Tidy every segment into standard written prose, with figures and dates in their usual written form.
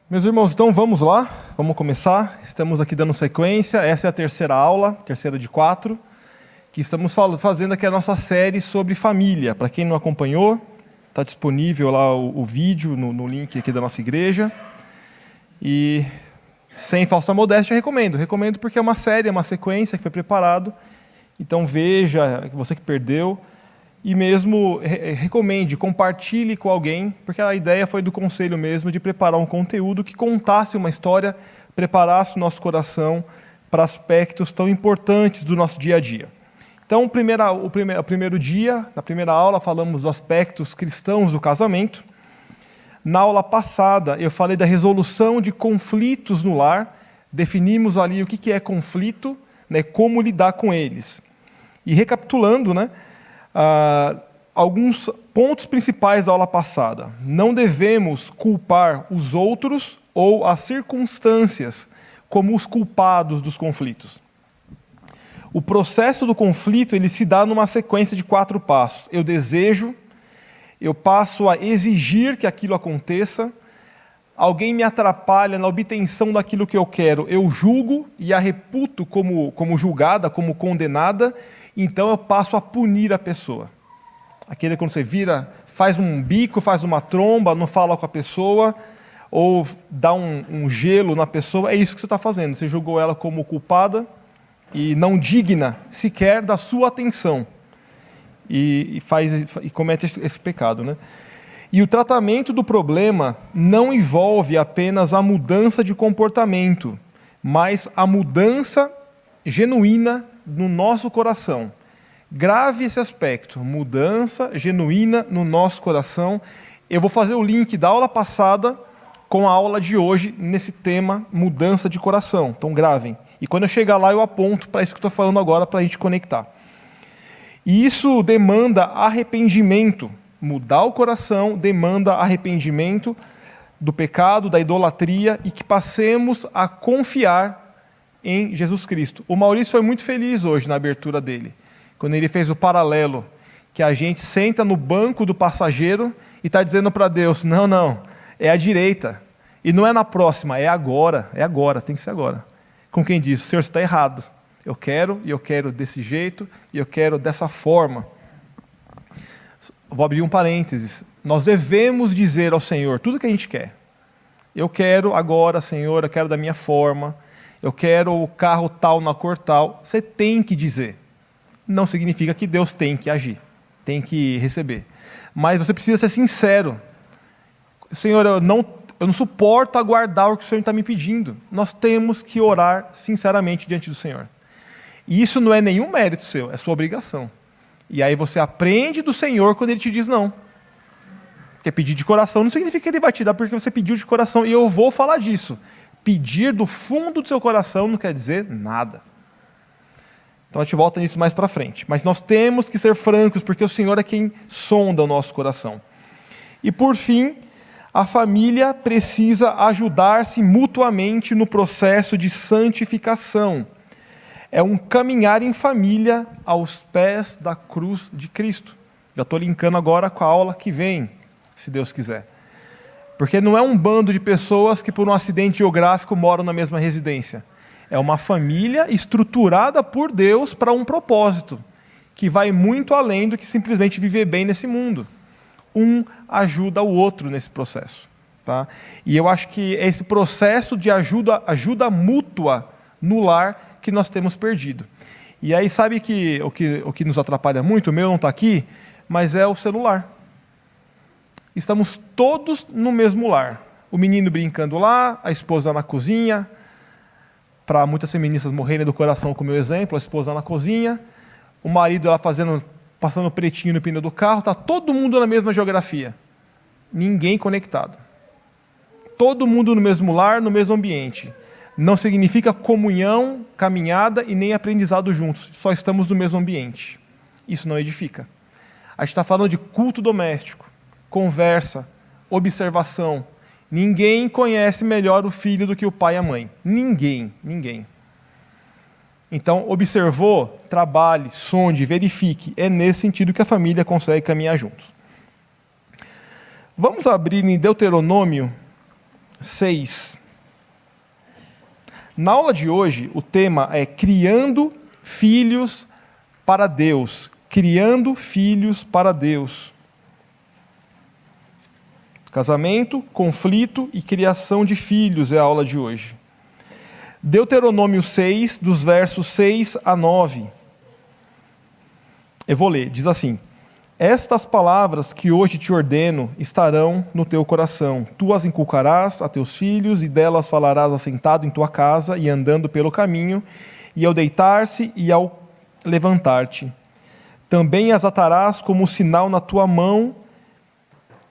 Meus irmãos, então vamos lá, vamos começar. Estamos aqui dando sequência, essa é a terceira aula, terceira de 4, que estamos fazendo aqui a nossa série sobre família. Para quem não acompanhou, está disponível lá o vídeo no link aqui da nossa igreja. E sem falsa modéstia, recomendo porque é uma série, é uma sequência que foi preparado. Então veja, você que perdeu, e mesmo recomende, compartilhe com alguém, porque a ideia foi do conselho mesmo de preparar um conteúdo que contasse uma história, preparasse o nosso coração para aspectos tão importantes do nosso dia a dia. Então, o primeiro dia, na primeira aula, falamos dos aspectos cristãos do casamento. Na aula passada, eu falei da resolução de conflitos no lar, definimos ali o que é conflito, né, como lidar com eles. E recapitulando, né, alguns pontos principais da aula passada. Não devemos culpar os outros ou as circunstâncias como os culpados dos conflitos. O processo do conflito ele se dá numa sequência de 4 passos. Eu desejo, eu passo a exigir que aquilo aconteça, alguém me atrapalha na obtenção daquilo que eu quero, eu julgo e a reputo como julgada, como condenada, então eu passo a punir a pessoa. Aquele quando você vira, faz um bico, faz uma tromba, não fala com a pessoa, ou dá um gelo na pessoa, é isso que você está fazendo. Você julgou ela como culpada e não digna sequer da sua atenção. E comete esse pecado, né? E o tratamento do problema não envolve apenas a mudança de comportamento, mas a mudança genuína no nosso coração. Grave esse aspecto, mudança genuína no nosso coração. Eu vou fazer o link da aula passada com a aula de hoje nesse tema, mudança de coração. Então gravem. E quando eu chegar lá eu aponto para isso que eu estou falando agora para a gente conectar. E isso demanda arrependimento. Mudar o coração demanda arrependimento do pecado, da idolatria e que passemos a confiar em Jesus Cristo. O Maurício foi muito feliz hoje na abertura dele, quando ele fez o paralelo, que a gente senta no banco do passageiro e está dizendo para Deus, não, é à direita. E não é na próxima, é agora, tem que ser agora. Com quem diz, Senhor, você está errado. Eu quero desse jeito, e eu quero dessa forma. Vou abrir um parênteses. Nós devemos dizer ao Senhor tudo que a gente quer. Eu quero agora, Senhor, eu quero da minha forma, eu quero o carro tal na cor tal. Você tem que dizer. Não significa que Deus tem que agir, tem que receber. Mas você precisa ser sincero. Senhor, eu não suporto aguardar o que o Senhor está me pedindo. Nós temos que orar sinceramente diante do Senhor. E isso não é nenhum mérito seu, é sua obrigação. E aí você aprende do Senhor quando Ele te diz não. Porque pedir de coração não significa que Ele vai te dar porque você pediu de coração. E eu vou falar disso. Pedir do fundo do seu coração não quer dizer nada. Então a gente volta nisso mais para frente. Mas nós temos que ser francos, porque o Senhor é quem sonda o nosso coração. E por fim, a família precisa ajudar-se mutuamente no processo de santificação. É um caminhar em família aos pés da cruz de Cristo. Já estou linkando agora com a aula que vem, se Deus quiser. Porque não é um bando de pessoas que por um acidente geográfico moram na mesma residência. É uma família estruturada por Deus para um propósito, que vai muito além do que simplesmente viver bem nesse mundo. Um ajuda o outro nesse processo. Tá? E eu acho que é esse processo de ajuda mútua no lar que nós temos perdido. E aí sabe que o que nos atrapalha muito, o meu não está aqui, mas é o celular. Estamos todos no mesmo lar. O menino brincando lá, a esposa na cozinha, para muitas feministas morrerem do coração com o meu exemplo, a esposa na cozinha, o marido lá passando pretinho no pneu do carro, está todo mundo na mesma geografia. Ninguém conectado. Todo mundo no mesmo lar, no mesmo ambiente. Não significa comunhão, caminhada e nem aprendizado juntos. Só estamos no mesmo ambiente. Isso não edifica. A gente está falando de culto doméstico, conversa, observação. Ninguém conhece melhor o filho do que o pai e a mãe. Ninguém. Então, observou, trabalhe, sonde, verifique. É nesse sentido que a família consegue caminhar juntos. Vamos abrir em Deuteronômio 6. Na aula de hoje, o tema é criando filhos para Deus. Criando filhos para Deus. Casamento, conflito e criação de filhos é a aula de hoje. Deuteronômio 6, dos versos 6 a 9. Eu vou ler, diz assim: Estas palavras que hoje te ordeno estarão no teu coração. Tu as inculcarás a teus filhos, e delas falarás assentado em tua casa e andando pelo caminho, e ao deitar-se e ao levantar-te. Também as atarás como sinal na tua mão,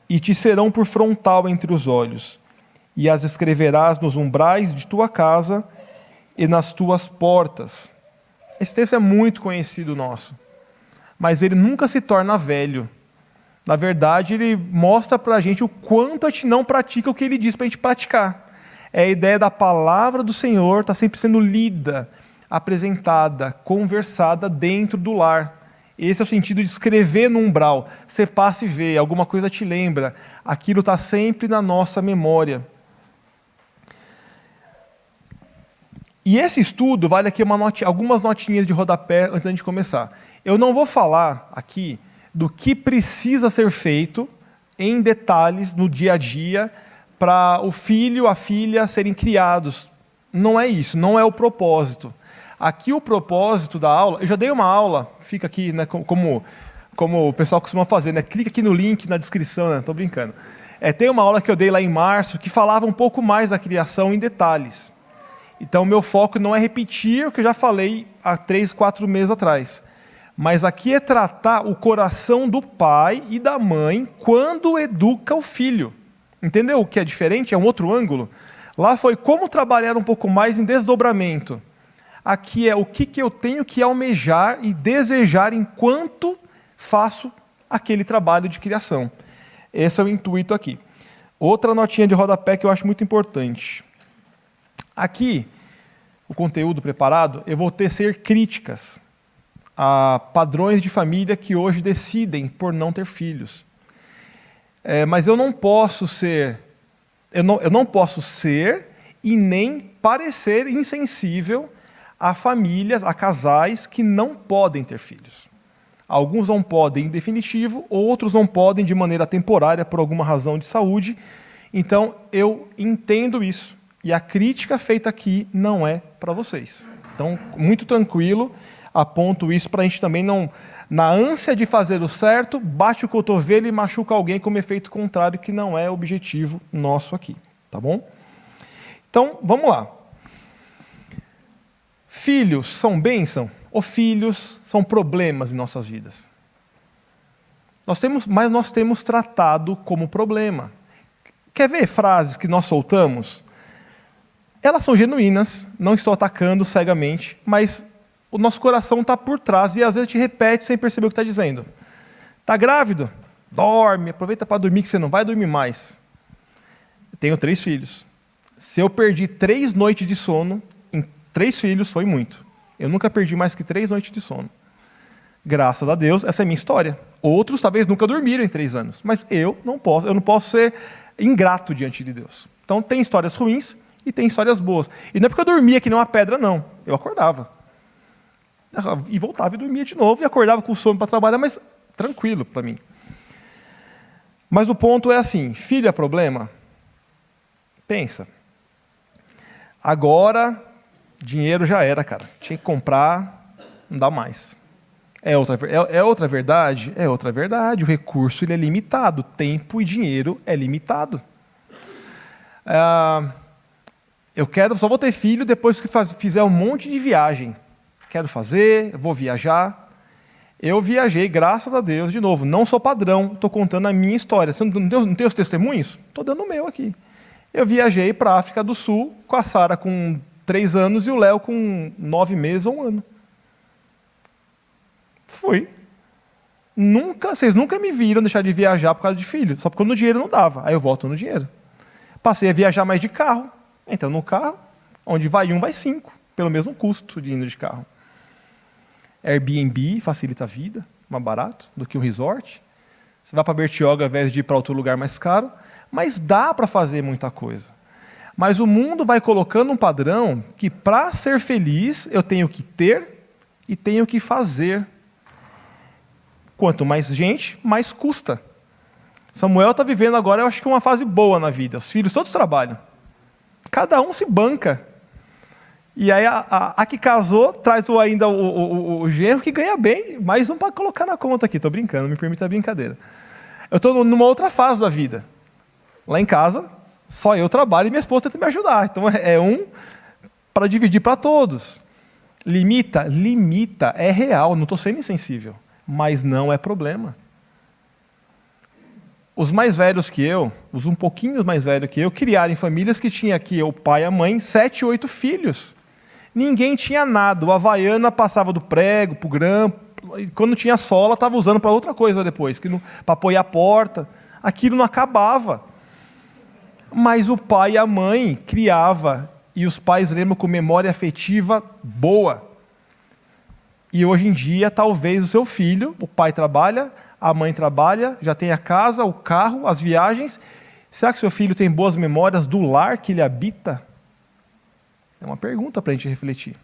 e te serão por frontal entre os olhos. E as escreverás nos umbrais de tua casa e nas tuas portas. Esse texto é muito conhecido nosso, mas ele nunca se torna velho. Na verdade, ele mostra para a gente o quanto a gente não pratica o que ele diz para a gente praticar. É a ideia da palavra do Senhor está sempre sendo lida, apresentada, conversada dentro do lar. Esse é o sentido de escrever no umbral. Você passa e vê, alguma coisa te lembra. Aquilo está sempre na nossa memória. E esse estudo vale aqui algumas notinhas de rodapé antes da gente começar. Eu não vou falar aqui do que precisa ser feito em detalhes no dia a dia para o filho, a filha serem criados. Não é isso, não é o propósito. Aqui o propósito da aula, eu já dei uma aula, fica aqui, né, como o pessoal costuma fazer, né, clica aqui no link na descrição, né, estou brincando. Tem uma aula que eu dei lá em março que falava um pouco mais da criação em detalhes. Então, o meu foco não é repetir o que eu já falei há 3, 4 meses atrás. Mas aqui é tratar o coração do pai e da mãe quando educa o filho. Entendeu o que é diferente? É um outro ângulo. Lá foi como trabalhar um pouco mais em desdobramento. Aqui é o que eu tenho que almejar e desejar enquanto faço aquele trabalho de criação. Esse é o intuito aqui. Outra notinha de rodapé que eu acho muito importante. Aqui, o conteúdo preparado, eu vou tecer críticas a padrões de família que hoje decidem por não ter filhos. Mas eu não posso ser e nem parecer insensível a famílias, a casais que não podem ter filhos. Alguns não podem em definitivo, outros não podem de maneira temporária por alguma razão de saúde. Então, eu entendo isso. E a crítica feita aqui não é para vocês. Então, muito tranquilo, aponto isso para a gente também não, na ânsia de fazer o certo, bate o cotovelo e machuca alguém como efeito contrário, que não é o objetivo nosso aqui. Tá bom? Então, vamos lá. Filhos são bênção ou filhos são problemas em nossas vidas? Mas nós temos tratado como problema. Quer ver frases que nós soltamos? Elas são genuínas, não estou atacando cegamente, mas o nosso coração está por trás e às vezes te repete sem perceber o que está dizendo. Está grávido? Dorme, aproveita para dormir que você não vai dormir mais. Eu tenho 3 filhos. Se eu perdi 3 noites de sono, em 3 filhos foi muito. Eu nunca perdi mais que 3 noites de sono. Graças a Deus, essa é a minha história. Outros talvez nunca dormiram em 3 anos, mas eu não posso ser ingrato diante de Deus. Então tem histórias ruins, e tem histórias boas. E não é porque eu dormia que nem uma pedra, não. Eu acordava. E voltava e dormia de novo, e acordava com sono para trabalhar, mas tranquilo para mim. Mas o ponto é assim, filho é problema? Pensa. Agora, dinheiro já era, cara. Tinha que comprar, não dá mais. É outra verdade? É outra verdade. O recurso ele é limitado. Tempo e dinheiro é limitado. Só vou ter filho depois que fizer um monte de viagem. Quero fazer, vou viajar. Eu viajei, graças a Deus, de novo. Não sou padrão, estou contando a minha história. Você não tem os testemunhos? Estou dando o meu aqui. Eu viajei para a África do Sul com a Sara com 3 anos e o Léo com 9 meses ou 1 ano. Fui. Vocês nunca me viram deixar de viajar por causa de filho, só porque no dinheiro não dava. Aí eu volto no dinheiro. Passei a viajar mais de carro. Então, no carro, onde vai 1, vai 5, pelo mesmo custo de indo de carro. Airbnb facilita a vida, mais barato do que um resort. Você vai para Bertioga ao invés de ir para outro lugar mais caro, mas dá para fazer muita coisa. Mas o mundo vai colocando um padrão que, para ser feliz, eu tenho que ter e tenho que fazer. Quanto mais gente, mais custa. Samuel está vivendo agora, eu acho que uma fase boa na vida. Os filhos todos trabalham. Cada um se banca. E aí a que casou traz ainda o genro que ganha bem. Mais um para colocar na conta aqui. Estou brincando, me permita a brincadeira. Eu estou numa outra fase da vida. Lá em casa, só eu trabalho e minha esposa tenta me ajudar. Então é um para dividir para todos. Limita, é real, não estou sendo insensível. Mas não é problema. Os mais velhos que eu, os um pouquinho mais velhos que eu, criaram em famílias que tinha aqui o pai e a mãe, 7, 8 filhos. Ninguém tinha nada. O Havaiana passava do prego para o grampo. Quando tinha sola, estava usando para outra coisa depois, para apoiar a porta. Aquilo não acabava. Mas o pai e a mãe criava, e os pais lembram com memória afetiva boa. E hoje em dia, talvez o seu filho, o pai trabalha, a mãe trabalha, já tem a casa, o carro, as viagens. Será que seu filho tem boas memórias do lar que ele habita? É uma pergunta para a gente refletir.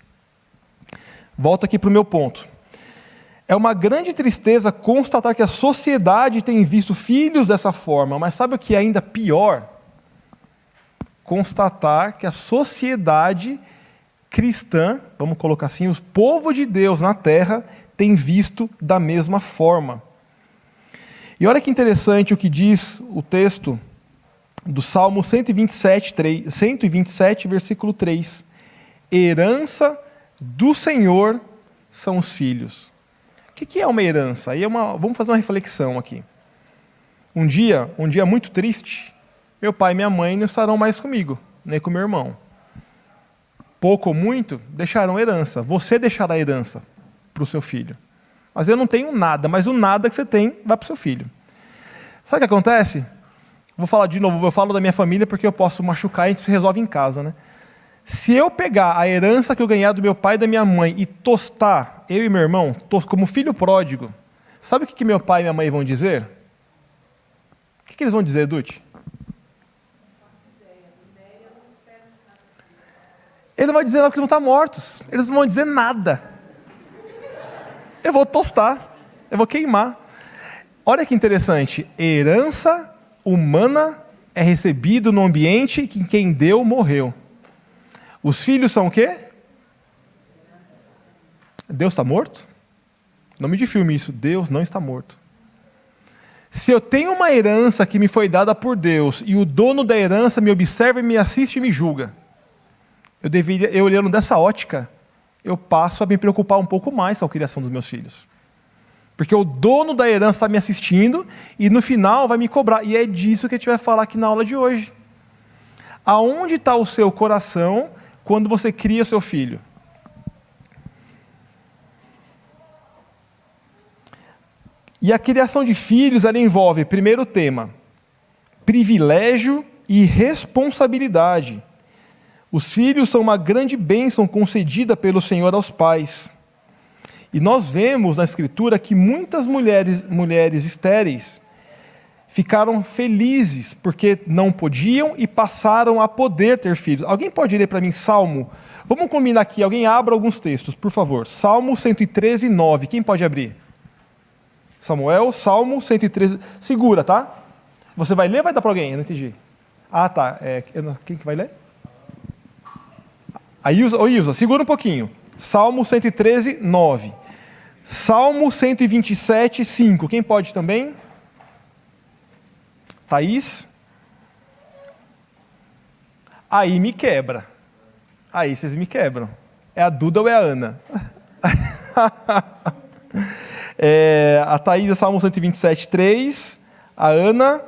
Volto aqui para o meu ponto. É uma grande tristeza constatar que a sociedade tem visto filhos dessa forma, mas sabe o que é ainda pior? Constatar que a sociedade cristã, vamos colocar assim, o povo de Deus na terra tem visto da mesma forma. E olha que interessante o que diz o texto do Salmo 127, versículo 3. Herança do Senhor são os filhos. O que é uma herança? Aí vamos fazer uma reflexão aqui. Um dia muito triste, meu pai e minha mãe não estarão mais comigo, nem com meu irmão. Pouco ou muito, deixarão herança. Você deixará herança para o seu filho. Mas eu não tenho nada, mas o nada que você tem vai para o seu filho. Sabe o que acontece? Vou falar de novo, eu falo da minha família porque eu posso machucar e a gente se resolve em casa, né? Se eu pegar a herança que eu ganhar do meu pai e da minha mãe e tostar, eu e meu irmão, como filho pródigo, sabe o que meu pai e minha mãe vão dizer? O que eles vão dizer, Dutti? Eles não vão dizer nada porque eles vão estar mortos. Eles não vão dizer nada. Eu vou tostar, eu vou queimar. Olha que interessante, herança humana é recebido no ambiente que quem deu morreu. Os filhos são o quê? Deus está morto? Nome de filme isso, Deus não está morto. Se eu tenho uma herança que me foi dada por Deus e o dono da herança me observa, me assiste e me julga, eu olhando dessa ótica, eu passo a me preocupar um pouco mais com a criação dos meus filhos. Porque o dono da herança está me assistindo e no final vai me cobrar. E é disso que a gente vai falar aqui na aula de hoje. Aonde está o seu coração quando você cria seu filho? E a criação de filhos, ela envolve, primeiro tema, privilégio e responsabilidade. Os filhos são uma grande bênção concedida pelo Senhor aos pais. E nós vemos na Escritura que muitas mulheres estéreis ficaram felizes porque não podiam e passaram a poder ter filhos. Alguém pode ler para mim Salmo? Vamos combinar aqui, alguém abra alguns textos, por favor. Salmo 113, 9. Quem pode abrir? Samuel, Salmo 113. Segura, tá? Você vai ler ou vai dar para alguém? Eu não entendi. Ah, tá. Quem que vai ler? A Ilza, segura um pouquinho. Salmo 113, 9. Salmo 127, 5. Quem pode também? Thaís? Aí me quebra. Aí vocês me quebram. É a Duda ou é a Ana? A Thaís é Salmo 127, 3. A Ana,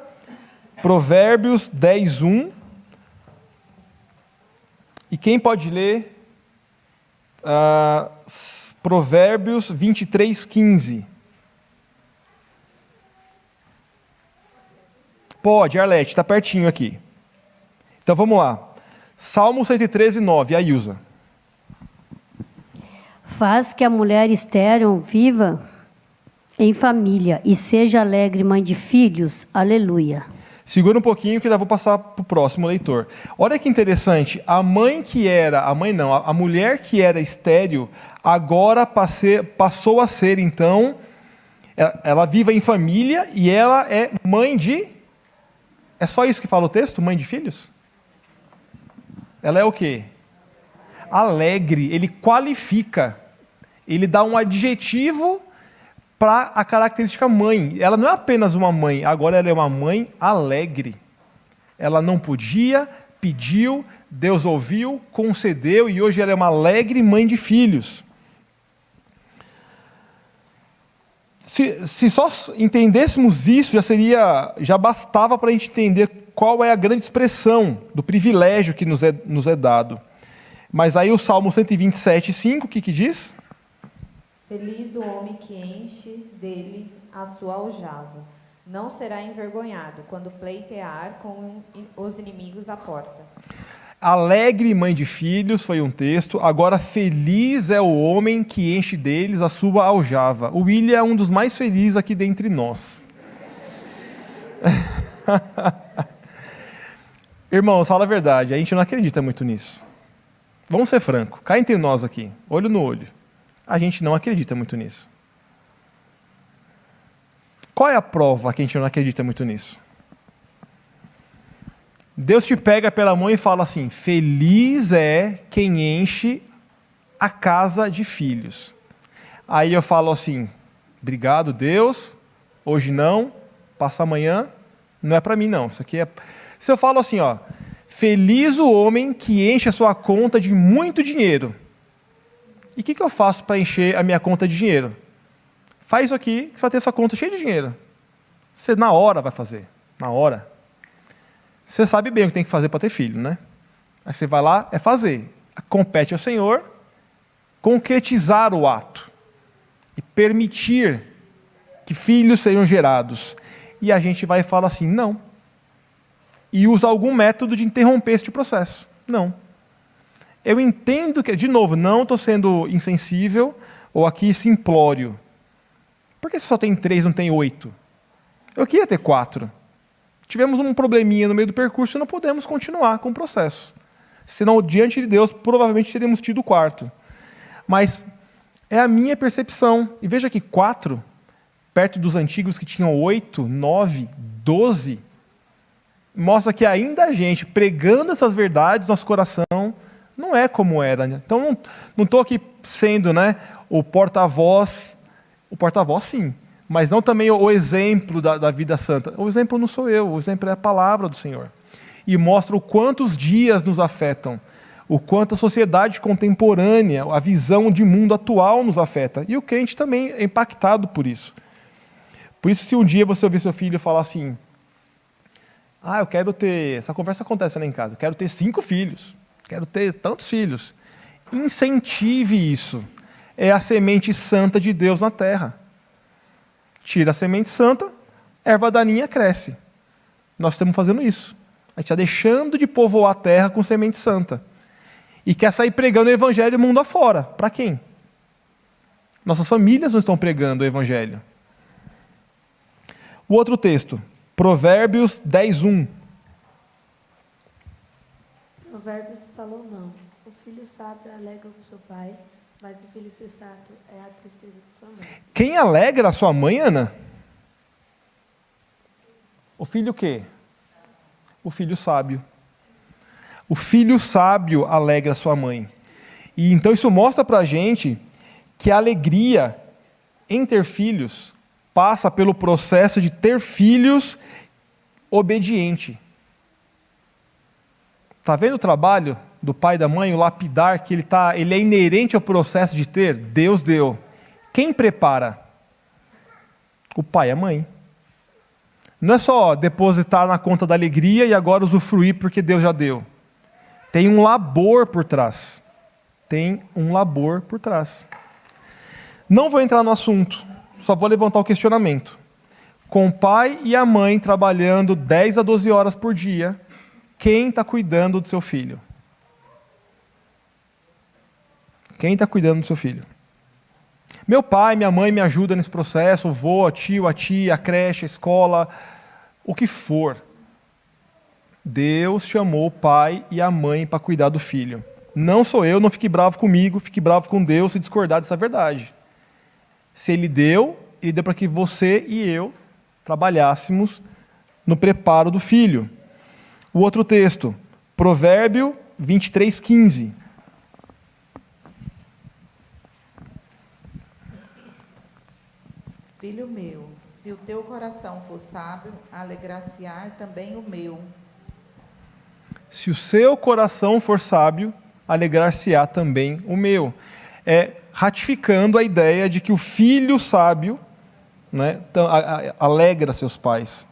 Provérbios 10, 1. E quem pode ler Provérbios 23, 15? Pode, Arlete, está pertinho aqui. Então vamos lá. Salmo 113, 9, a Ilza. Faz que a mulher estéril viva em família e seja alegre mãe de filhos. Aleluia. Segura um pouquinho que eu já vou passar para o próximo leitor. Olha que interessante, a mulher que era estéril, agora passou a ser, então, ela vive em família e ela é mãe de... É só isso que fala o texto? Mãe de filhos? Ela é o quê? Alegre, ele qualifica, ele dá um adjetivo para a característica mãe. Ela não é apenas uma mãe, agora ela é uma mãe alegre. Ela não podia, pediu, Deus ouviu, concedeu, e hoje ela é uma alegre mãe de filhos. Se só entendêssemos isso, já bastava para a gente entender qual é a grande expressão do privilégio que nos é dado. Mas aí o Salmo 127:5, o que diz? Feliz o homem que enche deles a sua aljava. Não será envergonhado quando pleitear com os inimigos à porta. Alegre mãe de filhos, foi um texto. Agora, feliz é o homem que enche deles a sua aljava. O William é um dos mais felizes aqui dentre nós. Irmãos, fala a verdade, a gente não acredita muito nisso. Vamos ser francos, cá entre nós aqui, olho no olho. A gente não acredita muito nisso. Qual é a prova que a gente não acredita muito nisso? Deus te pega pela mão e fala assim: feliz é quem enche a casa de filhos. Aí eu falo assim: obrigado, Deus, hoje não, passa amanhã, não é para mim não. Isso aqui é... Se eu falo assim, ó, feliz o homem que enche a sua conta de muito dinheiro. E o que eu faço para encher a minha conta de dinheiro? Faz isso aqui, que você vai ter sua conta cheia de dinheiro. Você na hora vai fazer, na hora. Você sabe bem o que tem que fazer para ter filho, né? Aí você vai lá, é fazer. Compete ao Senhor concretizar o ato e permitir que filhos sejam gerados. E a gente vai falar assim, não. E usa algum método de interromper este processo. Não. Eu entendo que, de novo, não estou sendo insensível ou aqui simplório. Por que você só tem 3, não tem 8? Eu queria ter 4. Tivemos um probleminha no meio do percurso e não podemos continuar com o processo. Senão, diante de Deus, provavelmente teríamos tido o 4. Mas é a minha percepção. E veja que 4, perto dos antigos que tinham 8, 9, 12, mostra que ainda a gente, pregando essas verdades no nosso coração, não é como era. Né? Então, não estou aqui sendo, né, o porta-voz sim, mas não também o exemplo da vida santa. O exemplo não sou eu, o exemplo é a palavra do Senhor. E mostra o quanto os dias nos afetam, o quanto a sociedade contemporânea, a visão de mundo atual nos afeta. E o crente também é impactado por isso. Por isso, se um dia você ouvir seu filho falar assim, eu quero ter... Essa conversa acontece lá em casa. Eu quero ter 5 filhos. Quero ter tantos filhos. Incentive isso. É a semente santa de Deus na terra. Tira a semente santa, erva daninha cresce. Nós estamos fazendo isso. A gente está deixando de povoar a terra com semente santa. E quer sair pregando o evangelho mundo afora. Para quem? Nossas famílias não estão pregando o evangelho. O outro texto, Provérbios 10:1. Provérbios de Salomão. O filho sábio alegra com seu pai, mas o filho sensato é a tristeza de sua mãe. Quem alegra a sua mãe, Ana? O filho o quê? O filho sábio. O filho sábio alegra a sua mãe. E então isso mostra para a gente que a alegria em ter filhos passa pelo processo de ter filhos obediente. Está vendo o trabalho do pai e da mãe, o lapidar, que ele é inerente ao processo de ter? Deus deu. Quem prepara? O pai e a mãe. Não é só depositar na conta da alegria e agora usufruir porque Deus já deu. Tem um labor por trás. Tem um labor por trás. Não vou entrar no assunto, só vou levantar o questionamento. Com o pai e a mãe trabalhando 10 a 12 horas por dia, quem está cuidando do seu filho? Quem está cuidando do seu filho? Meu pai, minha mãe me ajudam nesse processo, o vô, a tio, a tia, a creche, a escola, o que for. Deus chamou o pai e a mãe para cuidar do filho. Não sou eu, não fique bravo comigo, fique bravo com Deus se discordar dessa verdade. Se Ele deu para que você e eu trabalhássemos no preparo do filho. O outro texto, Provérbio 23:15. Filho meu, se o teu coração for sábio, alegrar-se-á também o meu. Se o seu coração for sábio, alegrar-se-á também o meu. Ratificando a ideia de que o filho sábio, né, alegra seus pais.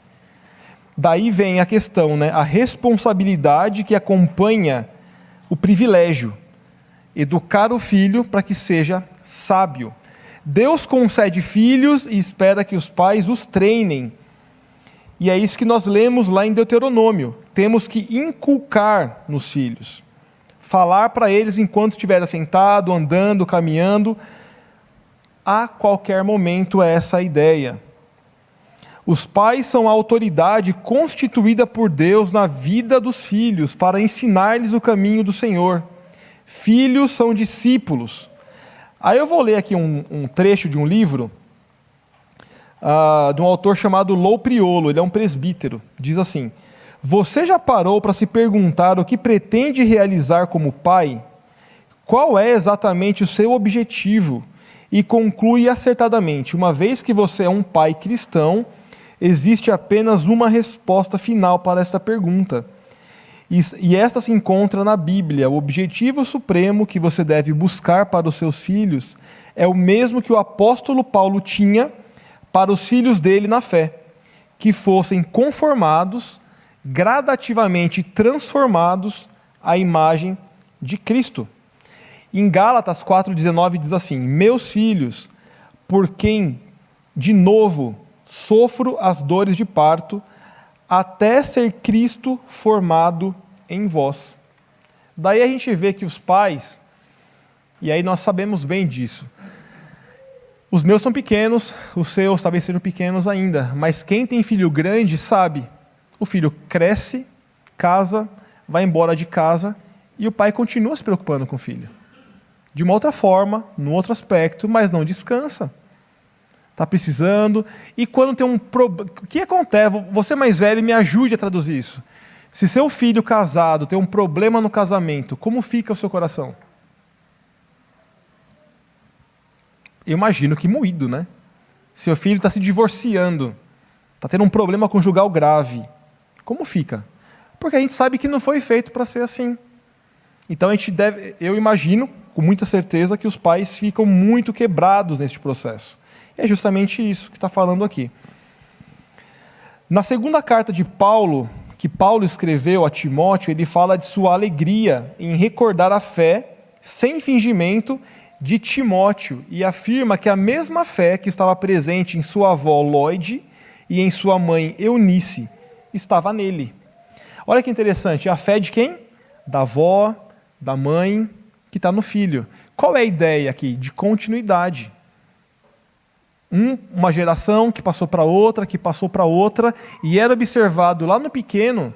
Daí vem a questão, né, a responsabilidade que acompanha o privilégio. Educar o filho para que seja sábio. Deus concede filhos e espera que os pais os treinem. E é isso que nós lemos lá em Deuteronômio. Temos que inculcar nos filhos. Falar para eles enquanto estiver sentado, andando, caminhando. A qualquer momento é essa a ideia. Os pais são a autoridade constituída por Deus na vida dos filhos para ensinar-lhes o caminho do Senhor. Filhos são discípulos. Aí eu vou ler aqui um trecho de um livro de um autor chamado Lou Priolo, ele é um presbítero. Diz assim: você já parou para se perguntar o que pretende realizar como pai? Qual é exatamente o seu objetivo? E conclui acertadamente: uma vez que você é um pai cristão, existe apenas uma resposta final para esta pergunta. E esta se encontra na Bíblia. O objetivo supremo que você deve buscar para os seus filhos é o mesmo que o apóstolo Paulo tinha para os filhos dele na fé, que fossem conformados, gradativamente transformados à imagem de Cristo. Em Gálatas 4,19 diz assim: meus filhos, por quem de novo sofro as dores de parto, até ser Cristo formado em vós. Daí a gente vê que os pais, e aí nós sabemos bem disso, os meus são pequenos, os seus talvez sejam pequenos ainda, mas quem tem filho grande sabe, o filho cresce, casa, vai embora de casa, e o pai continua se preocupando com o filho. De uma outra forma, num outro aspecto, mas não descansa. Está precisando. E quando tem um problema, o que acontece? Você mais velho, me ajude a traduzir isso. Se seu filho casado tem um problema no casamento, como fica o seu coração? Eu imagino que moído, né? Seu filho está se divorciando, está tendo um problema conjugal grave. Como fica? Porque a gente sabe que não foi feito para ser assim. Então eu imagino, com muita certeza, que os pais ficam muito quebrados neste processo. É justamente isso que está falando aqui. Na segunda carta de Paulo, que Paulo escreveu a Timóteo, ele fala de sua alegria em recordar a fé, sem fingimento, de Timóteo, e afirma que a mesma fé que estava presente em sua avó Lóide e em sua mãe Eunice estava nele. Olha que interessante, a fé de quem? Da avó, da mãe, que está no filho. Qual é a ideia aqui? De continuidade. Uma geração que passou para outra, e era observado lá no pequeno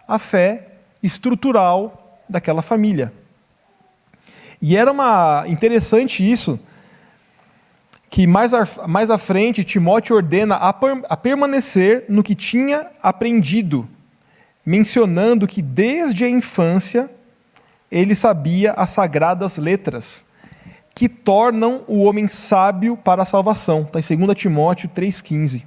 a fé estrutural daquela família. E era interessante isso, que mais à frente Timóteo ordena a permanecer no que tinha aprendido, mencionando que desde a infância ele sabia as sagradas letras, que tornam o homem sábio para a salvação. Está em 2 Timóteo 3,15.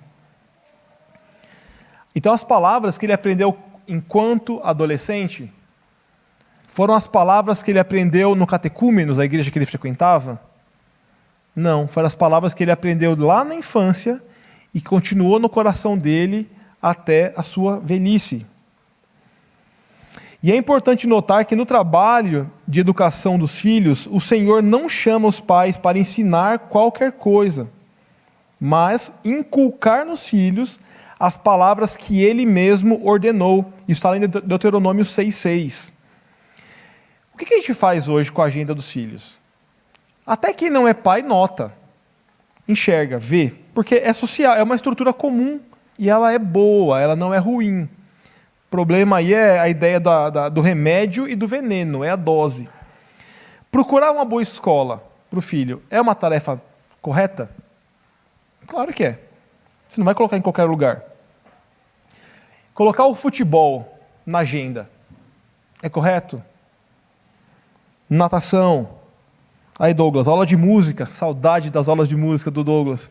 Então as palavras que ele aprendeu enquanto adolescente foram as palavras que ele aprendeu no catecúmenos, a igreja que ele frequentava? Não, foram as palavras que ele aprendeu lá na infância e continuou no coração dele até a sua velhice. E é importante notar que no trabalho de educação dos filhos, o Senhor não chama os pais para ensinar qualquer coisa, mas inculcar nos filhos as palavras que Ele mesmo ordenou. Isso está lá em Deuteronômio 6,6. O que a gente faz hoje com a agenda dos filhos? Até quem não é pai nota, enxerga, vê, porque é social, é uma estrutura comum, e ela é boa, ela não é ruim. O problema aí é a ideia do remédio e do veneno, é a dose. Procurar uma boa escola para o filho é uma tarefa correta? Claro que é. Você não vai colocar em qualquer lugar. Colocar o futebol na agenda é correto? Natação. Aí, Douglas, aula de música. Saudade das aulas de música do Douglas.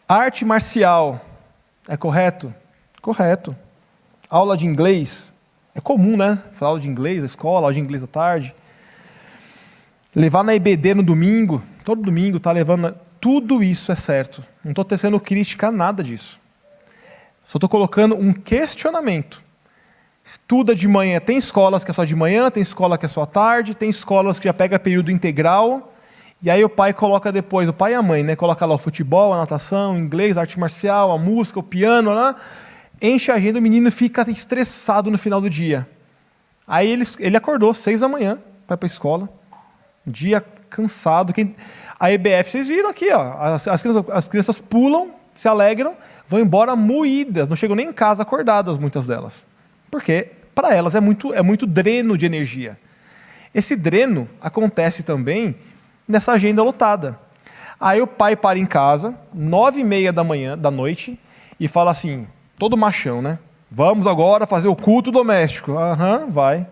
Arte marcial é correto? Correto. Aula de inglês. É comum, né? Falar aula de inglês na escola, aula de inglês à tarde. Levar na EBD no domingo. Todo domingo tá levando... Tudo isso é certo. Não estou tecendo crítica a nada disso. Só estou colocando um questionamento. Estuda de manhã. Tem escolas que é só de manhã, tem escola que é só à tarde, tem escolas que já pega período integral, e aí o pai coloca depois, o pai e a mãe, né? Coloca lá o futebol, a natação, o inglês, a arte marcial, a música, o piano, né? Enche a agenda, o menino fica estressado no final do dia. Aí ele acordou 6 da manhã para ir para a escola. Um dia cansado. A EBF, vocês viram aqui, ó, as crianças pulam, se alegram, vão embora moídas, não chegam nem em casa acordadas, muitas delas. Porque, para elas, é muito dreno de energia. Esse dreno acontece também nessa agenda lotada. Aí o pai para em casa, 9h30 da noite, e fala assim, todo machão, né? Vamos agora fazer o culto doméstico. Aham, vai.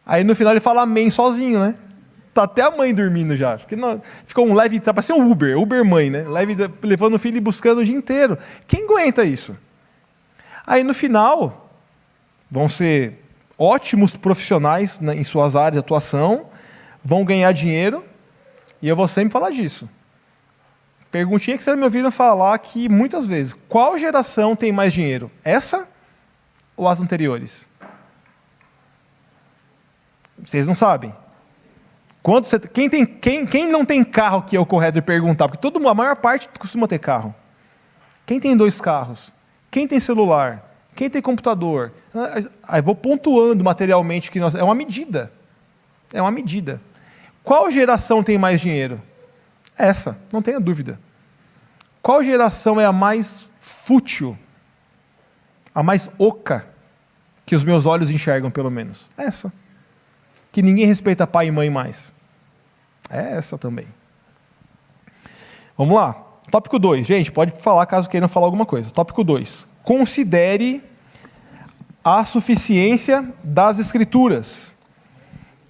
Aí no final ele fala amém sozinho, né? Tá até a mãe dormindo já. Ficou um leve, tá parecendo um Uber mãe, né? Leve, levando o filho e buscando o dia inteiro. Quem aguenta isso? Aí no final, vão ser ótimos profissionais, né, em suas áreas de atuação, vão ganhar dinheiro, e eu vou sempre falar disso. Perguntinha que vocês me ouviram falar aqui muitas vezes. Qual geração tem mais dinheiro? Essa ou as anteriores? Vocês não sabem. Quem não tem carro, que é o correto de perguntar? Porque a maior parte costuma ter carro. Quem tem 2 carros? Quem tem celular? Quem tem computador? Aí vou pontuando materialmente que é uma medida. É uma medida. Qual geração tem mais dinheiro? Essa, não tenha dúvida. Qual geração é a mais fútil? A mais oca? Que os meus olhos enxergam, pelo menos. Essa. Que ninguém respeita pai e mãe mais. É essa também. Vamos lá. Tópico 2. Gente, pode falar caso queiram falar alguma coisa. Tópico 2. Considere a suficiência das Escrituras.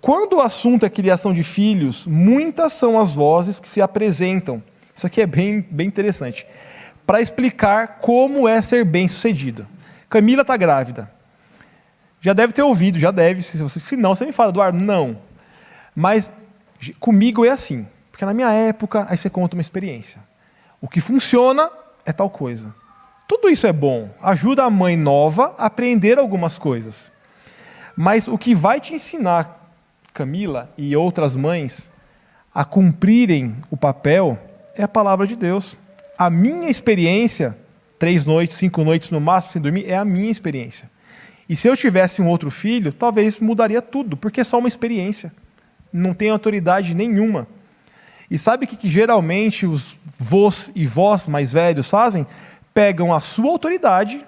Quando o assunto é criação de filhos, muitas são as vozes que se apresentam. Isso aqui é bem interessante. Para explicar como é ser bem-sucedido. Camila está grávida. Já deve ter ouvido, se não, você me fala, Eduardo, não. Mas comigo é assim, porque na minha época, aí você conta uma experiência. O que funciona é tal coisa. Tudo isso é bom, ajuda a mãe nova a aprender algumas coisas. Mas o que vai te ensinar, Camila e outras mães, a cumprirem o papel é a palavra de Deus. A minha experiência, 3 noites, 5 noites no máximo sem dormir, é a minha experiência. E se eu tivesse um outro filho, talvez mudaria tudo, porque é só uma experiência. Não tem autoridade nenhuma. E sabe o que geralmente os vós e vós mais velhos fazem? Pegam a sua autoridade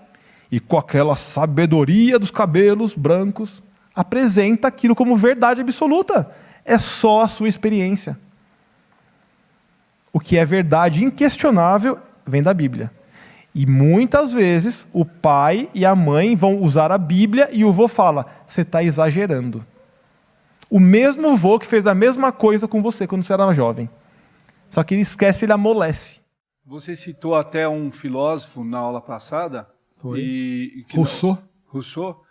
e com aquela sabedoria dos cabelos brancos, apresenta aquilo como verdade absoluta. É só a sua experiência. O que é verdade inquestionável vem da Bíblia. E muitas vezes o pai e a mãe vão usar a Bíblia e o vô fala, você está exagerando. O mesmo vô que fez a mesma coisa com você quando você era jovem. Só que ele esquece, ele amolece. Você citou até um filósofo na aula passada. Foi. Rousseau.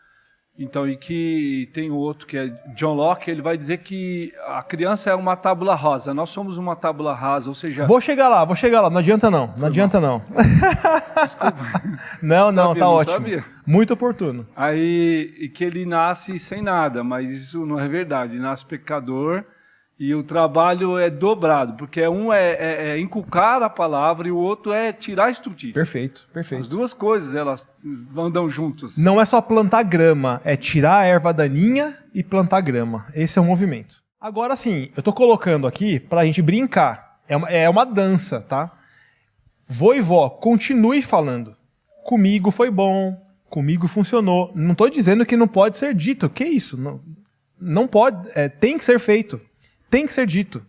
Então, e que tem outro que é John Locke, ele vai dizer que a criança é uma tábula rasa, nós somos uma tábula rasa, ou seja... Vou chegar lá, não adianta não, Desculpa. Não, tá ótimo. Sabia. Muito oportuno. Aí, e que ele nasce sem nada, mas isso não é verdade, ele nasce pecador e o trabalho é dobrado, porque um é inculcar a palavra e o outro é tirar a estrutice. Perfeito. As duas coisas, elas andam juntas. Não é só plantar grama, é tirar a erva daninha e plantar grama. Esse é o movimento. Agora sim, eu estou colocando aqui para a gente brincar. É uma dança, tá? Vô e vó, continue falando. Comigo foi bom, Comigo funcionou. Não estou dizendo que não pode ser dito. Que isso? Não pode. Tem que ser feito. Tem que ser dito.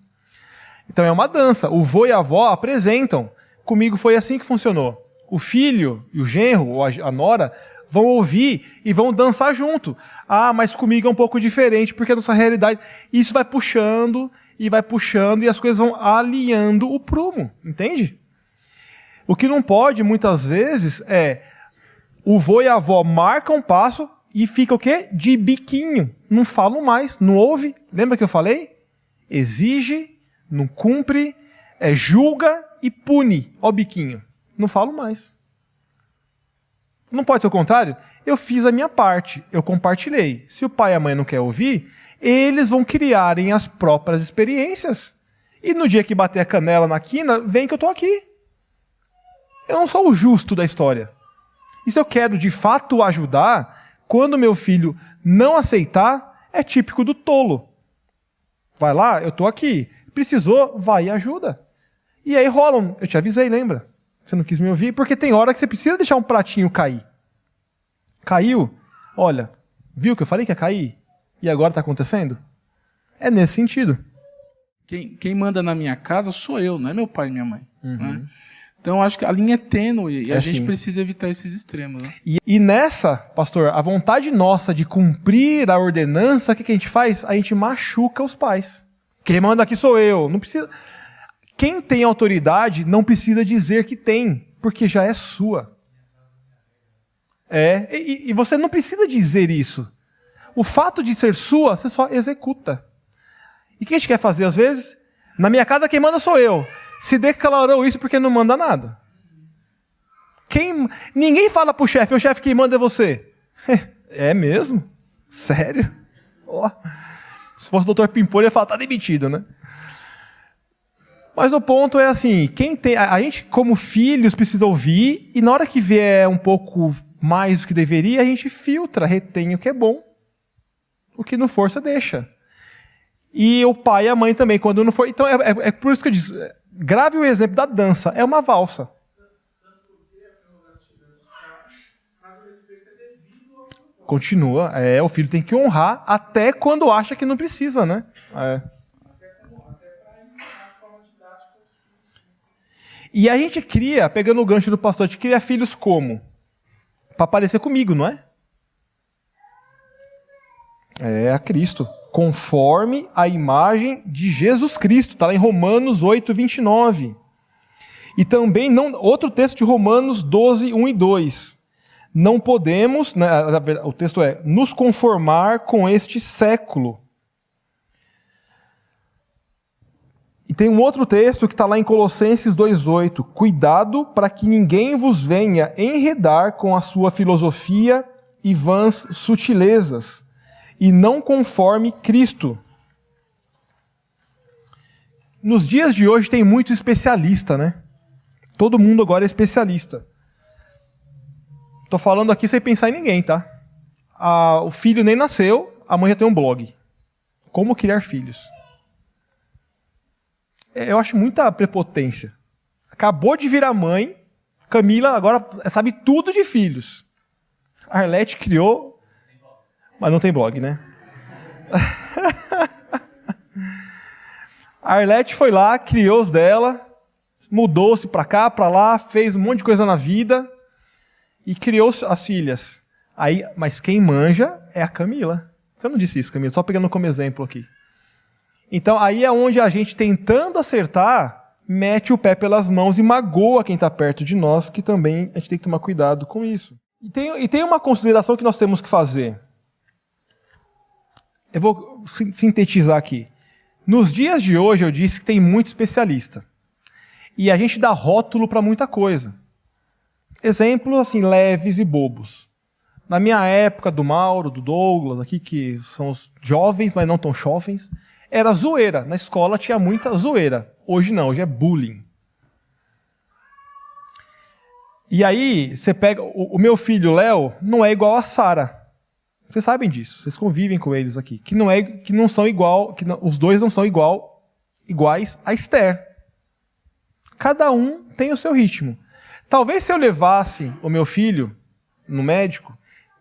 Então é uma dança. O vô e a avó apresentam. Comigo foi assim que funcionou. O filho e o genro, ou a nora, vão ouvir e vão dançar junto. Ah, mas comigo é um pouco diferente, porque a nossa realidade... Isso vai puxando, e as coisas vão alinhando o prumo. Entende? O que não pode, muitas vezes, o vô e a avó marcam um passo e fica o quê? De biquinho. Não falam mais, não ouve. Lembra que eu falei? Exige, não cumpre, julga e pune. Ó o biquinho. Não falo mais. Não pode ser o contrário? Eu fiz a minha parte, eu compartilhei. Se o pai e a mãe não querem ouvir, eles vão criarem as próprias experiências. E no dia que bater a canela na quina, vem que eu estou aqui. Eu não sou o justo da história. E se eu quero de fato ajudar, quando meu filho não aceitar, é típico do tolo. Vai lá, eu estou aqui. Precisou, vai e ajuda. E aí rolam, eu te avisei, lembra? Você não quis me ouvir, porque tem hora que você precisa deixar um pratinho cair. Caiu? Olha, viu que eu falei que ia cair? E agora está acontecendo? É nesse sentido. Quem manda na minha casa sou eu, não é meu pai e minha mãe. Né? Então, eu acho que a linha é tênue e a gente precisa evitar esses extremos. Né? E nessa, pastor, a vontade nossa de cumprir a ordenança, o que a gente faz? A gente machuca os pais. Quem manda aqui sou eu. Não precisa... Quem tem autoridade não precisa dizer que tem, porque já é sua. E você não precisa dizer isso. O fato de ser sua, você só executa. E o que a gente quer fazer às vezes? Na minha casa quem manda sou eu. Se declarou isso porque não manda nada. Ninguém fala pro chefe, o chefe quem manda é você. É mesmo? Sério? Oh. Se fosse o doutor Pimpolho, ele ia falar, tá demitido, né? Mas o ponto é assim, a gente como filhos precisa ouvir, e na hora que vier um pouco mais do que deveria, a gente filtra, retém o que é bom. O que não for, você deixa. E o pai e a mãe também, quando não for... Então é por isso que eu disse, grave o exemplo da dança, é uma valsa. Continua, o filho tem que honrar até quando acha que não precisa, né? E a gente cria, pegando o gancho do pastor, a gente cria filhos como? Para parecer comigo, não é? A Cristo. Conforme a imagem de Jesus Cristo. Está lá em Romanos 8, 29. E também, outro texto de Romanos 12, 1 e 2. Não podemos, né, o texto nos conformar com este século. E tem um outro texto que está lá em Colossenses 2,8. Cuidado para que ninguém vos venha enredar com a sua filosofia e vãs sutilezas, e não conforme Cristo. Nos dias de hoje tem muito especialista, né? Todo mundo agora é especialista. Estou falando aqui sem pensar em ninguém, tá? O filho nem nasceu, a mãe já tem um blog. Como criar filhos. Eu acho muita prepotência. Acabou de virar mãe, Camila agora sabe tudo de filhos. A Arlete criou, mas não tem blog, né? A Arlete foi lá, criou os dela, mudou-se para cá, para lá, fez um monte de coisa na vida e criou as filhas. Mas quem manja é a Camila. Você não disse isso, Camila, só pegando como exemplo aqui. Então, aí é onde a gente, tentando acertar, mete o pé pelas mãos e magoa quem está perto de nós, que também a gente tem que tomar cuidado com isso. E tem uma consideração que nós temos que fazer. Eu vou sintetizar aqui. Nos dias de hoje, eu disse que tem muito especialista. E a gente dá rótulo para muita coisa. Exemplos assim, leves e bobos. Na minha época, do Mauro, do Douglas, aqui, que são os jovens, mas não tão jovens, era zoeira. Na escola tinha muita zoeira. Hoje não, hoje é bullying. E aí, você pega... O meu filho, Léo, não é igual a Sara. Vocês sabem disso. Vocês convivem com eles aqui. Que não são igual... Os dois não são iguais a Esther. Cada um tem o seu ritmo. Talvez se eu levasse o meu filho no médico,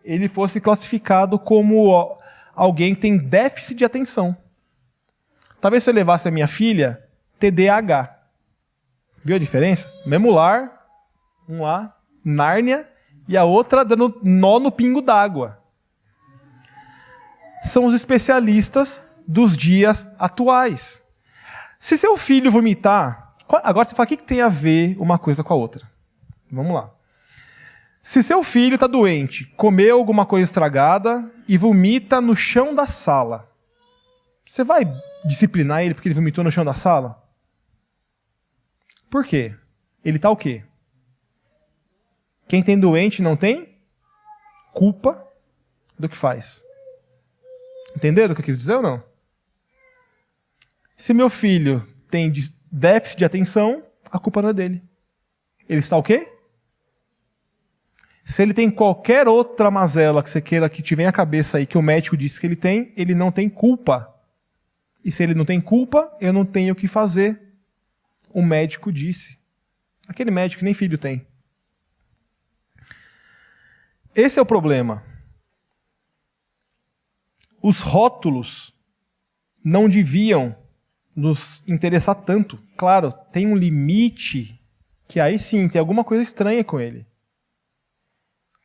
ele fosse classificado como alguém que tem déficit de atenção. Talvez se eu levasse a minha filha, TDAH. Viu a diferença? Mesmo lar, um lá, Nárnia, e a outra dando nó no pingo d'água. São os especialistas dos dias atuais. Se seu filho vomitar... Agora você fala, o que tem a ver uma coisa com a outra? Vamos lá. Se seu filho está doente, comeu alguma coisa estragada e vomita no chão da sala, você vai disciplinar ele porque ele vomitou no chão da sala? Por quê? Ele está o quê? Quem tem doente não tem culpa do que faz. Entenderam o que eu quis dizer ou não? Se meu filho tem déficit de atenção, a culpa não é dele. Ele está o quê? Se ele tem qualquer outra mazela que você queira que te venha à cabeça aí, que o médico disse que ele não tem culpa. E se ele não tem culpa, eu não tenho o que fazer. O médico disse. Aquele médico que nem filho tem. Esse é o problema. Os rótulos não deviam nos interessar tanto. Claro, tem um limite que aí sim, tem alguma coisa estranha com ele.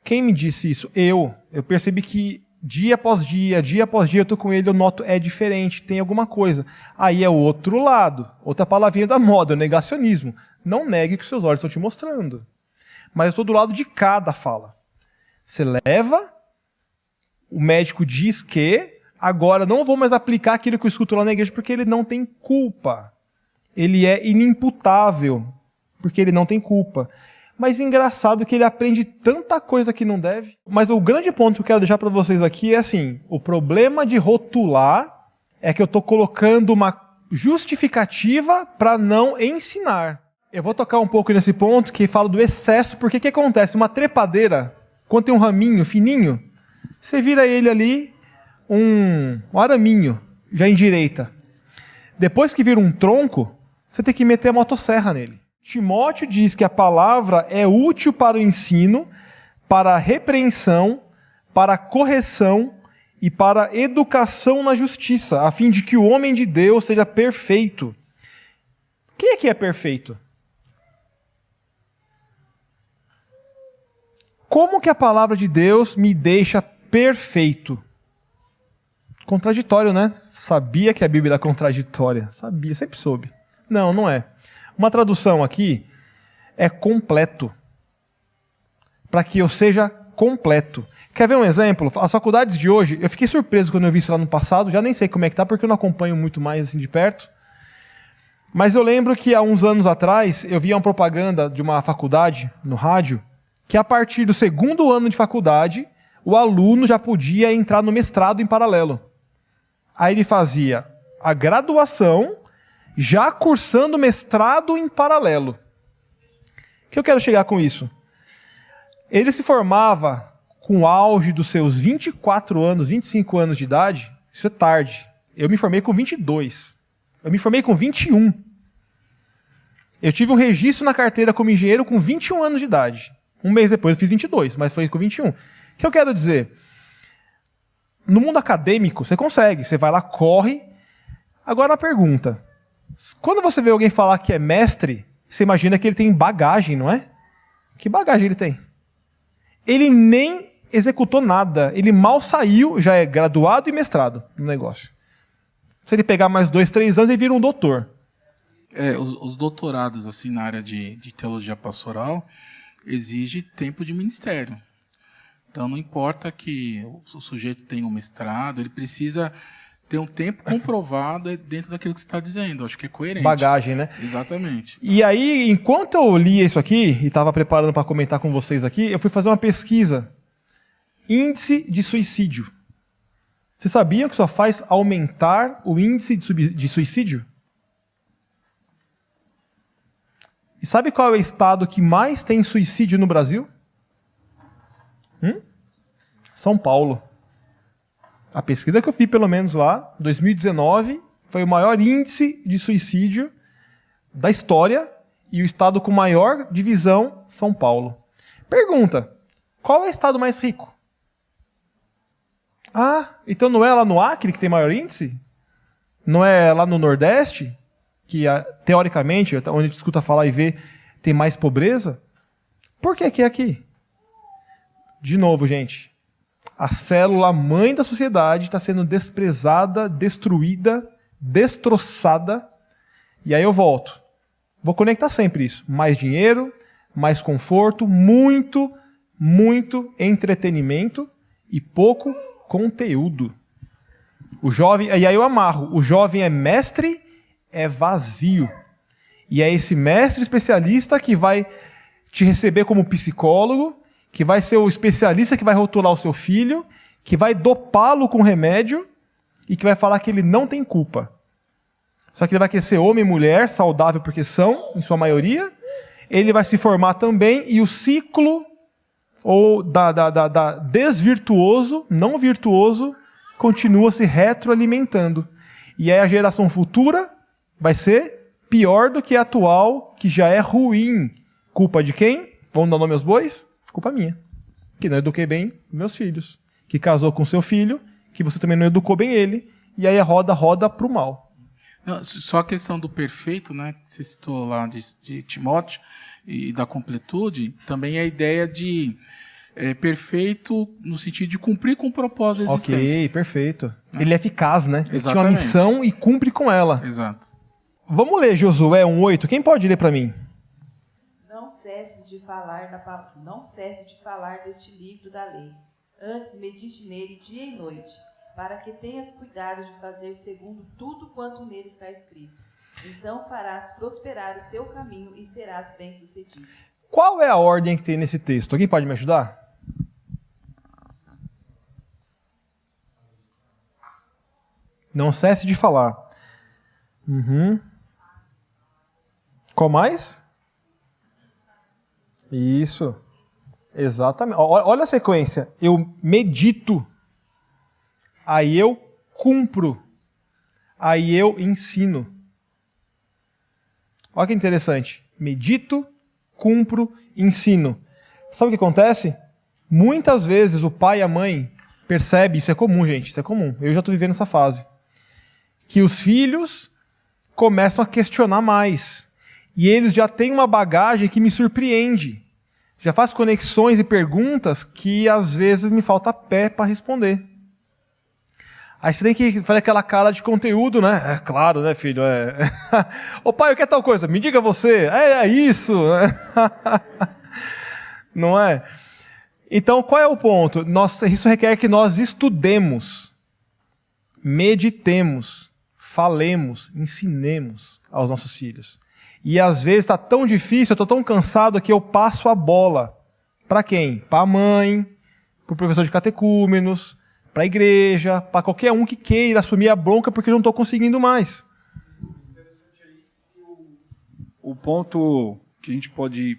Quem me disse isso? Eu percebi que dia após dia eu estou com ele, eu noto é diferente, tem alguma coisa. Aí é o outro lado, outra palavrinha da moda, o negacionismo. Não negue o que seus olhos estão te mostrando. Mas eu estou do lado de cada fala. Você leva, o médico diz que, agora não vou mais aplicar aquilo que eu escuto lá na igreja porque ele não tem culpa. Ele é inimputável porque ele não tem culpa. Mas engraçado que ele aprende tanta coisa que não deve. Mas o grande ponto que eu quero deixar para vocês aqui é assim, o problema de rotular é que eu estou colocando uma justificativa para não ensinar. Eu vou tocar um pouco nesse ponto que fala do excesso, porque que acontece? Uma trepadeira, quando tem um raminho fininho, você vira ele ali um araminho, já endireita. Depois que vira um tronco, você tem que meter a motosserra nele. Timóteo diz que a palavra é útil para o ensino, para a repreensão, para a correção e para a educação na justiça, a fim de que o homem de Deus seja perfeito. Quem aqui é perfeito? Como que a palavra de Deus me deixa perfeito? Contraditório, né? Sabia que a Bíblia era contraditória. Sabia, sempre soube. Não, não é. Uma tradução aqui é completo. Para que eu seja completo. Quer ver um exemplo? As faculdades de hoje, eu fiquei surpreso quando eu vi isso lá no passado, já nem sei como é que tá, porque eu não acompanho muito mais assim de perto. Mas eu lembro que há uns anos atrás, eu via uma propaganda de uma faculdade no rádio, que a partir do segundo ano de faculdade, o aluno já podia entrar no mestrado em paralelo. Aí ele fazia a graduação, já cursando mestrado em paralelo. O que eu quero chegar com isso? Ele se formava com o auge dos seus 24 anos, 25 anos de idade. Isso é tarde. Eu me formei com 22. Eu me formei com 21. Eu tive um registro na carteira como engenheiro com 21 anos de idade. Um mês depois eu fiz 22, mas foi com 21. O que eu quero dizer? No mundo acadêmico, você consegue. Você vai lá, corre. Agora a pergunta. Quando você vê alguém falar que é mestre, você imagina que ele tem bagagem, não é? Que bagagem ele tem? Ele nem executou nada. Ele mal saiu, já é graduado e mestrado no negócio. Se ele pegar mais 2, 3 anos, ele vira um doutor. Os doutorados assim, na área de teologia pastoral exige tempo de ministério. Então não importa que o sujeito tenha um mestrado, ele precisa ter um tempo comprovado dentro daquilo que você está dizendo. Acho que é coerente. Bagagem, né? Exatamente. E aí, enquanto eu lia isso aqui, e estava preparando para comentar com vocês aqui, eu fui fazer uma pesquisa. Índice de suicídio. Vocês sabiam que só faz aumentar o índice de suicídio? E sabe qual é o estado que mais tem suicídio no Brasil? São Paulo. A pesquisa que eu fiz, pelo menos lá, 2019, foi o maior índice de suicídio da história e o estado com maior divisão, São Paulo. Pergunta, qual é o estado mais rico? Ah, então não é lá no Acre que tem maior índice? Não é lá no Nordeste, que teoricamente, onde a gente escuta falar e vê, tem mais pobreza? Por que é aqui? De novo, gente, a célula mãe da sociedade está sendo desprezada, destruída, destroçada. E aí eu volto. Vou conectar sempre isso. Mais dinheiro, mais conforto, muito entretenimento e pouco conteúdo. O jovem, e aí eu amarro, o jovem é mestre, é vazio. E é esse mestre especialista que vai te receber como psicólogo, que vai ser o especialista que vai rotular o seu filho, que vai dopá-lo com remédio e que vai falar que ele não tem culpa. Só que ele vai querer ser homem e mulher, saudável porque são, em sua maioria. Ele vai se formar também e o ciclo ou da desvirtuoso, não virtuoso, continua se retroalimentando. E aí a geração futura vai ser pior do que a atual, que já é ruim. Culpa de quem? Vamos dar nome aos bois? Culpa minha. Que não eduquei bem meus filhos. Que casou com seu filho, que você também não educou bem ele, e aí a roda para o mal. Não, só a questão do perfeito, né, que você citou lá de Timóteo, e da completude, também a ideia de perfeito no sentido de cumprir com o propósito da existência. Ok, perfeito. Ele é eficaz, né? Ele tinha uma Exatamente. missão e cumpre com ela. Exato. Vamos ler Josué 1:8. Quem pode ler para mim? Não cesse de falar deste livro da lei. Antes medite nele dia e noite, para que tenhas cuidado de fazer segundo tudo quanto nele está escrito. Então farás prosperar o teu caminho e serás bem-sucedido. Qual é a ordem que tem nesse texto? Alguém pode me ajudar? Não cesse de falar. Qual mais? Isso. Exatamente. Olha a sequência. Eu medito. Aí eu cumpro. Aí eu ensino. Olha que interessante. Medito, cumpro, ensino. Sabe o que acontece? Muitas vezes o pai e a mãe percebem, isso é comum, gente, isso é comum. Eu já estou vivendo essa fase. Que os filhos começam a questionar mais. E eles já têm uma bagagem que me surpreende. Já faz conexões e perguntas que às vezes me falta pé para responder. Aí você tem que fazer aquela cara de conteúdo, né? É claro, né, filho? Ô pai, eu quero tal coisa, me diga você. É isso. Não é? Então, qual é o ponto? Isso requer que nós estudemos, meditemos, falemos, ensinemos aos nossos filhos. E às vezes está tão difícil, eu estou tão cansado que eu passo a bola. Para quem? Para a mãe, para o professor de catecúmenos, para a igreja, para qualquer um que queira assumir a bronca porque eu não estou conseguindo mais. O ponto que a gente pode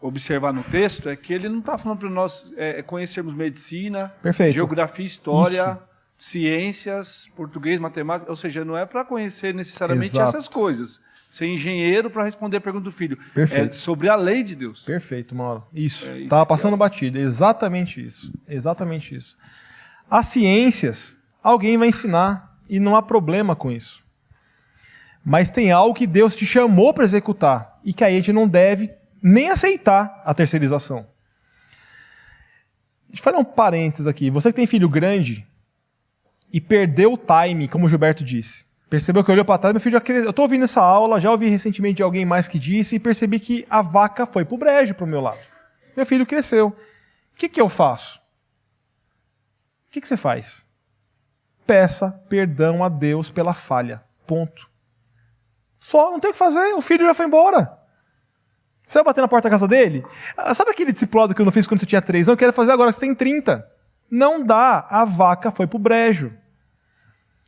observar no texto é que ele não está falando para nós conhecermos medicina, Perfeito. geografia, história, Isso. ciências, português, matemática, ou seja, não é para conhecer necessariamente Exato. essas coisas. Ser engenheiro para responder a pergunta do filho. Perfeito. É sobre a lei de Deus. Perfeito, Mauro. Isso. Isso Estava que passando batido. Exatamente isso. Exatamente isso. As ciências, alguém vai ensinar e não há problema com isso. Mas tem algo que Deus te chamou para executar e que aí a gente não deve nem aceitar a terceirização. Deixa eu fazer um parênteses aqui. Você que tem filho grande e perdeu o time, como o Gilberto disse. Percebeu que olhou para trás, meu filho já cresceu. Eu estou ouvindo essa aula, já ouvi recentemente de alguém mais que disse e percebi que a vaca foi para o brejo para o meu lado. Meu filho cresceu. O que eu faço? O que você faz? Peça perdão a Deus pela falha. Ponto. Só, não tem o que fazer, o filho já foi embora. Você vai bater na porta da casa dele? Sabe aquele discipulado que eu não fiz quando você tinha 3 anos? Eu quero fazer agora que você tem 30. Não dá, a vaca foi para o brejo.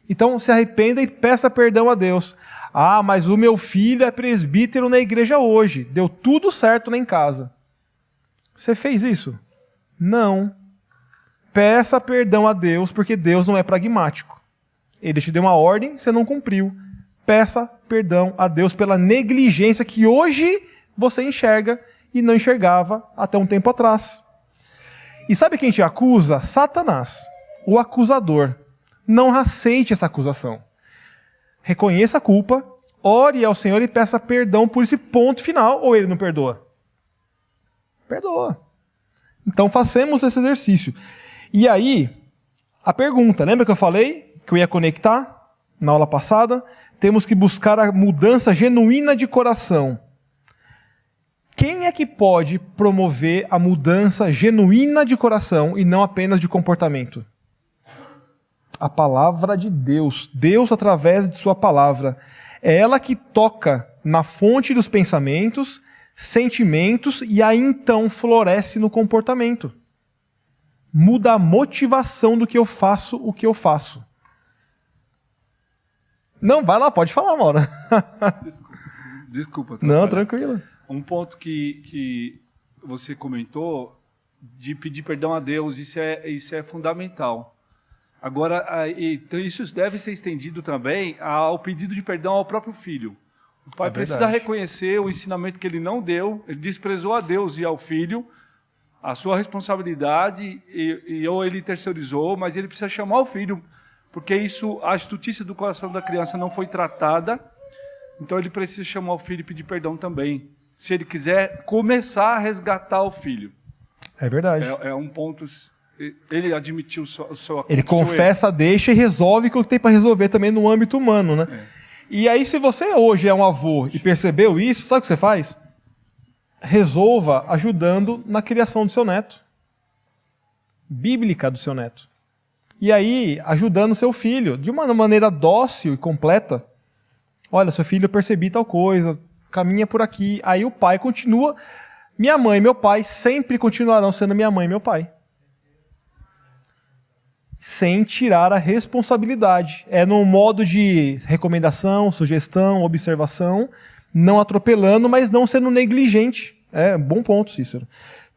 Então se arrependa e peça perdão a Deus. Ah, mas o meu filho é presbítero na igreja hoje. Deu tudo certo lá em casa. Você fez isso? Não. Peça perdão a Deus, porque Deus não é pragmático. Ele te deu uma ordem, você não cumpriu. Peça perdão a Deus pela negligência que hoje você enxerga e não enxergava até um tempo atrás. E sabe quem te acusa? Satanás. o acusador. Não aceite essa acusação. Reconheça a culpa, ore ao Senhor e peça perdão por esse ponto final, ou ele não perdoa? Perdoa. Então façamos esse exercício. E aí, a pergunta, lembra que eu falei que eu ia conectar na aula passada? Temos que buscar a mudança genuína de coração. Quem é que pode promover a mudança genuína de coração e não apenas de comportamento? A palavra de Deus. Deus, através de sua palavra. É ela que toca na fonte dos pensamentos, sentimentos, e aí então floresce no comportamento. Muda a motivação do que eu faço, o que eu faço. Não, vai lá, pode falar, Maura. Desculpa. Não, tranquilo. Um ponto que você comentou de pedir perdão a Deus, isso é fundamental. Agora, então isso deve ser estendido também ao pedido de perdão ao próprio filho. O pai precisa reconhecer o ensinamento que ele não deu, ele desprezou a Deus e ao filho, a sua responsabilidade, ou ele terceirizou, mas ele precisa chamar o filho, porque a estutícia do coração da criança não foi tratada, então ele precisa chamar o filho e pedir perdão também, se ele quiser começar a resgatar o filho. É verdade. É um ponto. Ele admitiu o seu Ele confessa, deixa e resolve o que tem para resolver também no âmbito humano, né? E aí, se você hoje é um avô e percebeu isso, sabe o que você faz? Resolva ajudando na criação do seu neto. Bíblica do seu neto. E aí, ajudando seu filho, de uma maneira dócil e completa. Olha, seu filho, eu percebi tal coisa, caminha por aqui. Aí o pai continua. Minha mãe e meu pai sempre continuarão sendo minha mãe e meu pai. Sem tirar a responsabilidade. É no modo de recomendação, sugestão, observação, não atropelando, mas não sendo negligente. É bom ponto, Cícero.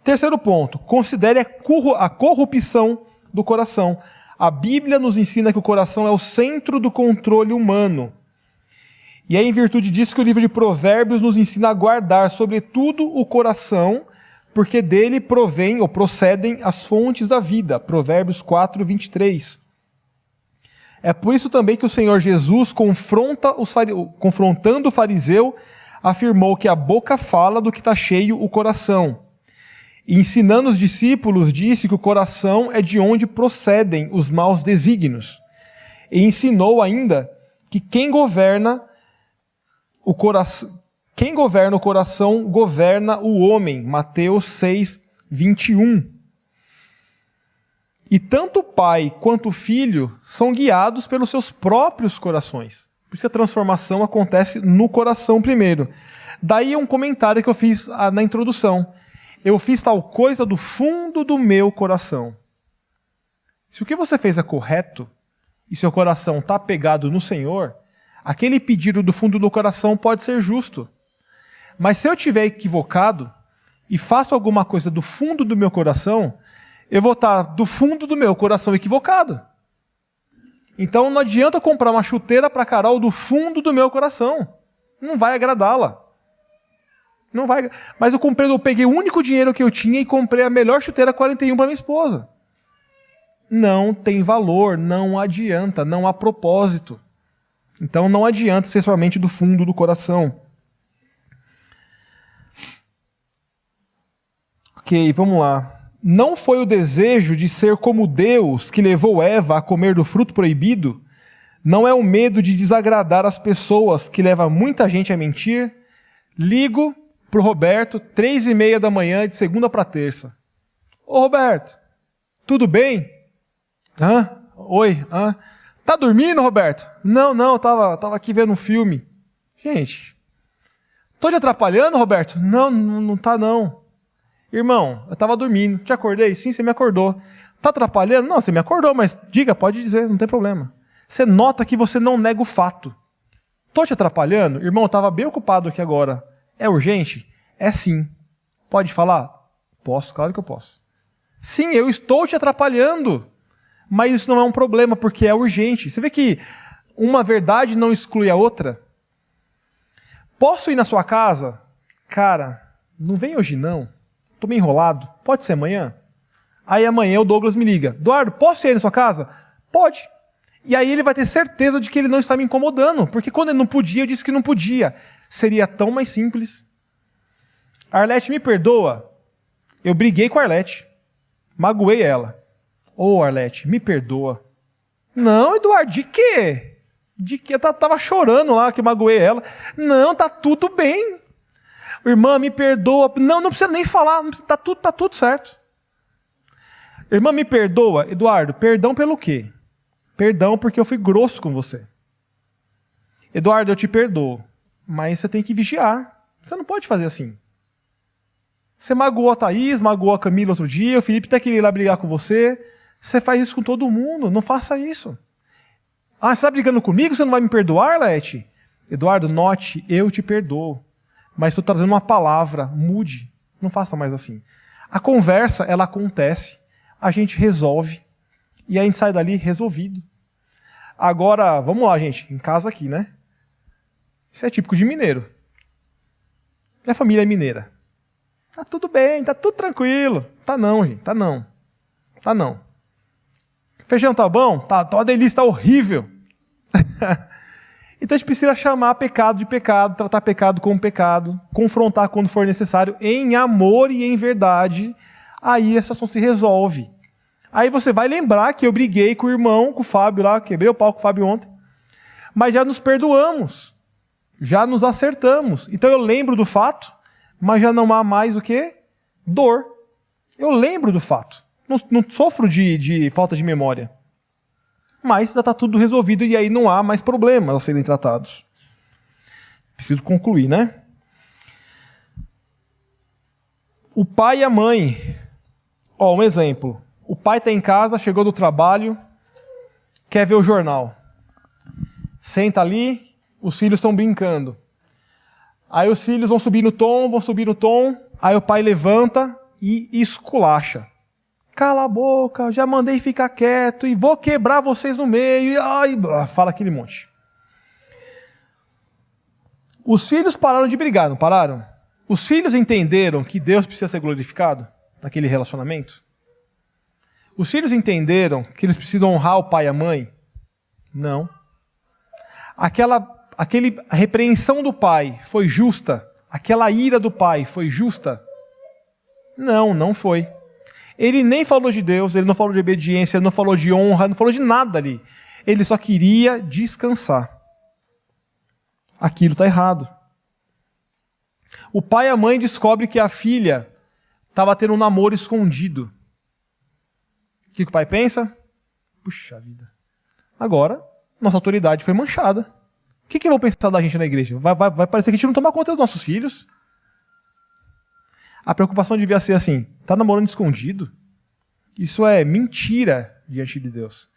Terceiro ponto, considere a corrupção do coração. A Bíblia nos ensina que o coração é o centro do controle humano. E é em virtude disso que o livro de Provérbios nos ensina a guardar, sobretudo, o coração, porque dele provém ou procedem as fontes da vida. Provérbios 4, 23. É por isso também que o Senhor Jesus, confrontando o fariseu, afirmou que a boca fala do que está cheio o coração. E ensinando os discípulos, disse que o coração é de onde procedem os maus desígnios. E ensinou ainda que quem governa o coração governa o homem. Mateus 6, 21. E tanto o pai quanto o filho são guiados pelos seus próprios corações. Por isso que a transformação acontece no coração primeiro. Daí um comentário que eu fiz na introdução. Eu fiz tal coisa do fundo do meu coração. Se o que você fez é correto, e seu coração está pegado no Senhor, aquele pedido do fundo do coração pode ser justo. Mas se eu estiver equivocado e faço alguma coisa do fundo do meu coração, eu vou estar do fundo do meu coração equivocado. Então não adianta comprar uma chuteira para a Carol do fundo do meu coração. Não vai agradá-la. Não vai. Mas eu peguei o único dinheiro que eu tinha e comprei a melhor chuteira 41 para minha esposa. Não tem valor, não adianta, não há propósito. Então não adianta ser somente do fundo do coração. Ok, vamos lá. Não foi o desejo de ser como Deus que levou Eva a comer do fruto proibido? Não é o medo de desagradar as pessoas que leva muita gente a mentir? Ligo para o Roberto, 3h30 da manhã, de segunda para terça. Ô Roberto, tudo bem? Hã? Oi? Hã? Tá dormindo, Roberto? Não, tava aqui vendo um filme. Gente, tô te atrapalhando, Roberto? Não tá não. Irmão, eu tava dormindo. Te acordei? Sim, você me acordou. Tá atrapalhando? Não, você me acordou, mas diga, pode dizer, não tem problema. Você nota que você não nega o fato. Tô te atrapalhando? Irmão, eu tava bem ocupado aqui agora. É urgente? É sim. Pode falar? Posso, claro que eu posso. Sim, eu estou te atrapalhando. Mas isso não é um problema, porque é urgente. Você vê que uma verdade não exclui a outra? Posso ir na sua casa? Cara, não vem hoje não. Estou meio enrolado. Pode ser amanhã? Aí amanhã o Douglas me liga. Eduardo, posso ir na sua casa? Pode. E aí ele vai ter certeza de que ele não está me incomodando. Porque quando ele não podia, eu disse que não podia. Seria tão mais simples. Arlete, me perdoa. Eu briguei com a Arlete. Magoei ela. Ô, Arlete, me perdoa. Não, Eduardo, de quê? De quê? Eu tava chorando lá que magoei ela. Não, tá tudo bem. Irmã, me perdoa. Não, não precisa nem falar. Tá tudo certo. Irmã, me perdoa. Eduardo, perdão pelo quê? Perdão porque eu fui grosso com você. Eduardo, eu te perdoo. Mas você tem que vigiar. Você não pode fazer assim. Você magoou a Thaís, magoou a Camila outro dia, o Felipe até queria ir lá brigar com você. Você faz isso com todo mundo, não faça isso. Ah, você está brigando comigo, você não vai me perdoar, Arlete? Eduardo, note, eu te perdoo. Mas estou trazendo uma palavra, mude. Não faça mais assim. A conversa, ela acontece, a gente resolve, e a gente sai dali resolvido. Agora, vamos lá, gente, em casa aqui, né? Isso é típico de mineiro. Minha família é mineira. Tá tudo bem, tá tudo tranquilo. Tá não, gente, tá não. Tá não. Feijão tá bom? Tá uma delícia, tá horrível. Então a gente precisa chamar pecado de pecado, tratar pecado como pecado, confrontar quando for necessário, em amor e em verdade. Aí a situação se resolve. Aí você vai lembrar que eu briguei com o irmão, com o Fábio lá, quebrei o pau com o Fábio ontem, mas já nos perdoamos, já nos acertamos. Então eu lembro do fato, mas já não há mais o quê? Dor. Eu lembro do fato. Não sofro de falta de memória. Mas já está tudo resolvido e aí não há mais problemas a serem tratados. Preciso concluir, né? O pai e a mãe. Ó, um exemplo. O pai está em casa, chegou do trabalho, quer ver o jornal. Senta ali, os filhos estão brincando. Aí os filhos vão subir no tom, aí o pai levanta e esculacha. Cala a boca, já mandei ficar quieto e vou quebrar vocês no meio. E, ai, fala aquele monte. Os filhos pararam de brigar, não pararam? Os filhos entenderam que Deus precisa ser glorificado naquele relacionamento? Os filhos entenderam que eles precisam honrar o pai e a mãe? Não. A repreensão do pai foi justa? Aquela ira do pai foi justa? Não, não foi. Ele nem falou de Deus, ele não falou de obediência, ele não falou de honra, não falou de nada ali. Ele só queria descansar. Aquilo está errado. O pai e a mãe descobrem que a filha estava tendo um namoro escondido. O que o pai pensa? Puxa vida. Agora, nossa autoridade foi manchada. O que vão pensar da gente na igreja? Vai parecer que a gente não toma conta dos nossos filhos. A preocupação devia ser assim, está namorando escondido? Isso é mentira diante de Deus.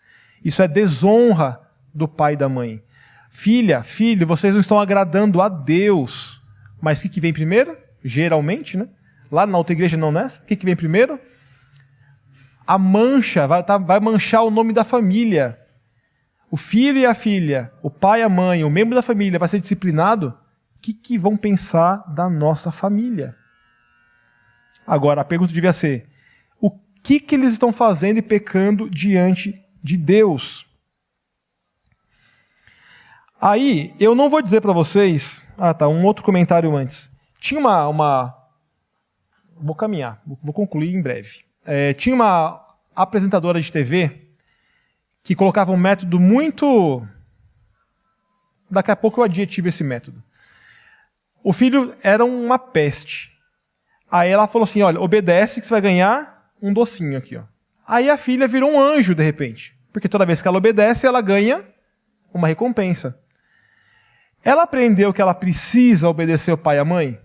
Isso é desonra do pai e da mãe. Filha, filho, vocês não estão agradando a Deus. Mas o que vem primeiro? Geralmente, né? Lá na outra igreja não nessa. O que vem primeiro? A mancha, vai manchar o nome da família. O filho e a filha, o pai e a mãe, o membro da família vai ser disciplinado. O que vão pensar da nossa família? Agora, a pergunta devia ser, o que eles estão fazendo e pecando diante de Deus? Aí, eu não vou dizer para vocês... um outro comentário antes. Tinha vou caminhar, vou concluir em breve. Tinha uma apresentadora de TV que colocava um método muito... Daqui a pouco eu adjetivo esse método. O filho era uma peste. Aí ela falou assim, olha, obedece que você vai ganhar um docinho aqui. Ó. Aí a filha virou um anjo, de repente. Porque toda vez que ela obedece, ela ganha uma recompensa. Ela aprendeu que ela precisa obedecer o pai e a mãe?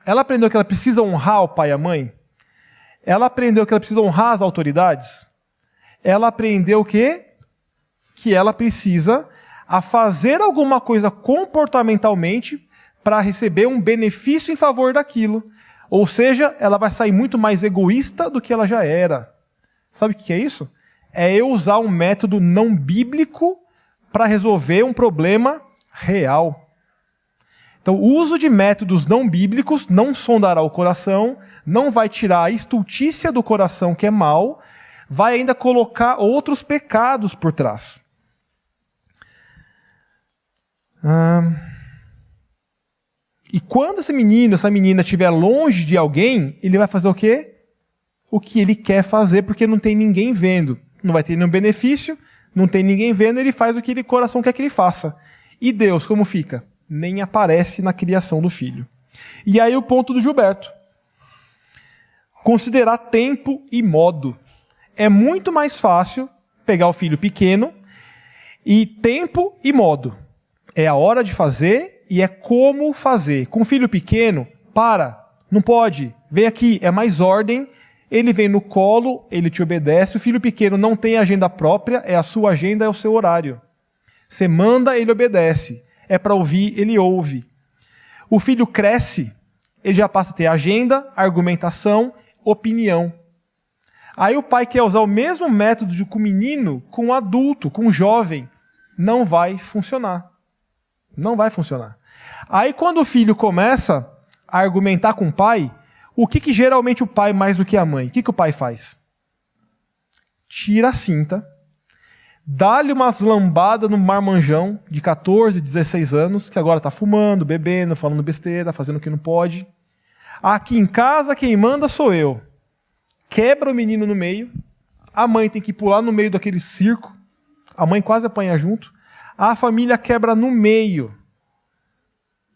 Ela aprendeu que ela precisa honrar o pai e a mãe? Ela aprendeu que ela precisa honrar as autoridades? Ela aprendeu o quê? Que ela precisa a fazer alguma coisa comportamentalmente para receber um benefício em favor daquilo. Ou seja, ela vai sair muito mais egoísta do que ela já era. Sabe o que é isso? É eu usar um método não bíblico para resolver um problema real. Então, o uso de métodos não bíblicos não sondará o coração, não vai tirar a estultícia do coração, que é mal, vai ainda colocar outros pecados por trás. E quando esse menino, essa menina estiver longe de alguém, ele vai fazer o quê? O que ele quer fazer, porque não tem ninguém vendo. Não vai ter nenhum benefício, não tem ninguém vendo, ele faz o que o coração quer que ele faça. E Deus, como fica? Nem aparece na criação do filho. E aí o ponto do Gilberto. Considerar tempo e modo. É muito mais fácil pegar o filho pequeno e tempo e modo. É a hora de fazer e é como fazer. Com o filho pequeno, não pode, vem aqui, é mais ordem, ele vem no colo, ele te obedece, o filho pequeno não tem agenda própria, é a sua agenda, é o seu horário. Você manda, ele obedece. É para ouvir, ele ouve. O filho cresce, ele já passa a ter agenda, argumentação, opinião. Aí o pai quer usar o mesmo método com o menino, com o adulto, com o jovem. Não vai funcionar. Não vai funcionar. Aí quando o filho começa a argumentar com o pai, o que geralmente o pai mais do que a mãe? O que o pai faz? Tira a cinta, dá-lhe umas lambadas no marmanjão de 14, 16 anos, que agora está fumando, bebendo, falando besteira, fazendo o que não pode. Aqui em casa quem manda sou eu. Quebra o menino no meio, a mãe tem que pular no meio daquele circo, a mãe quase apanha junto, a família quebra no meio,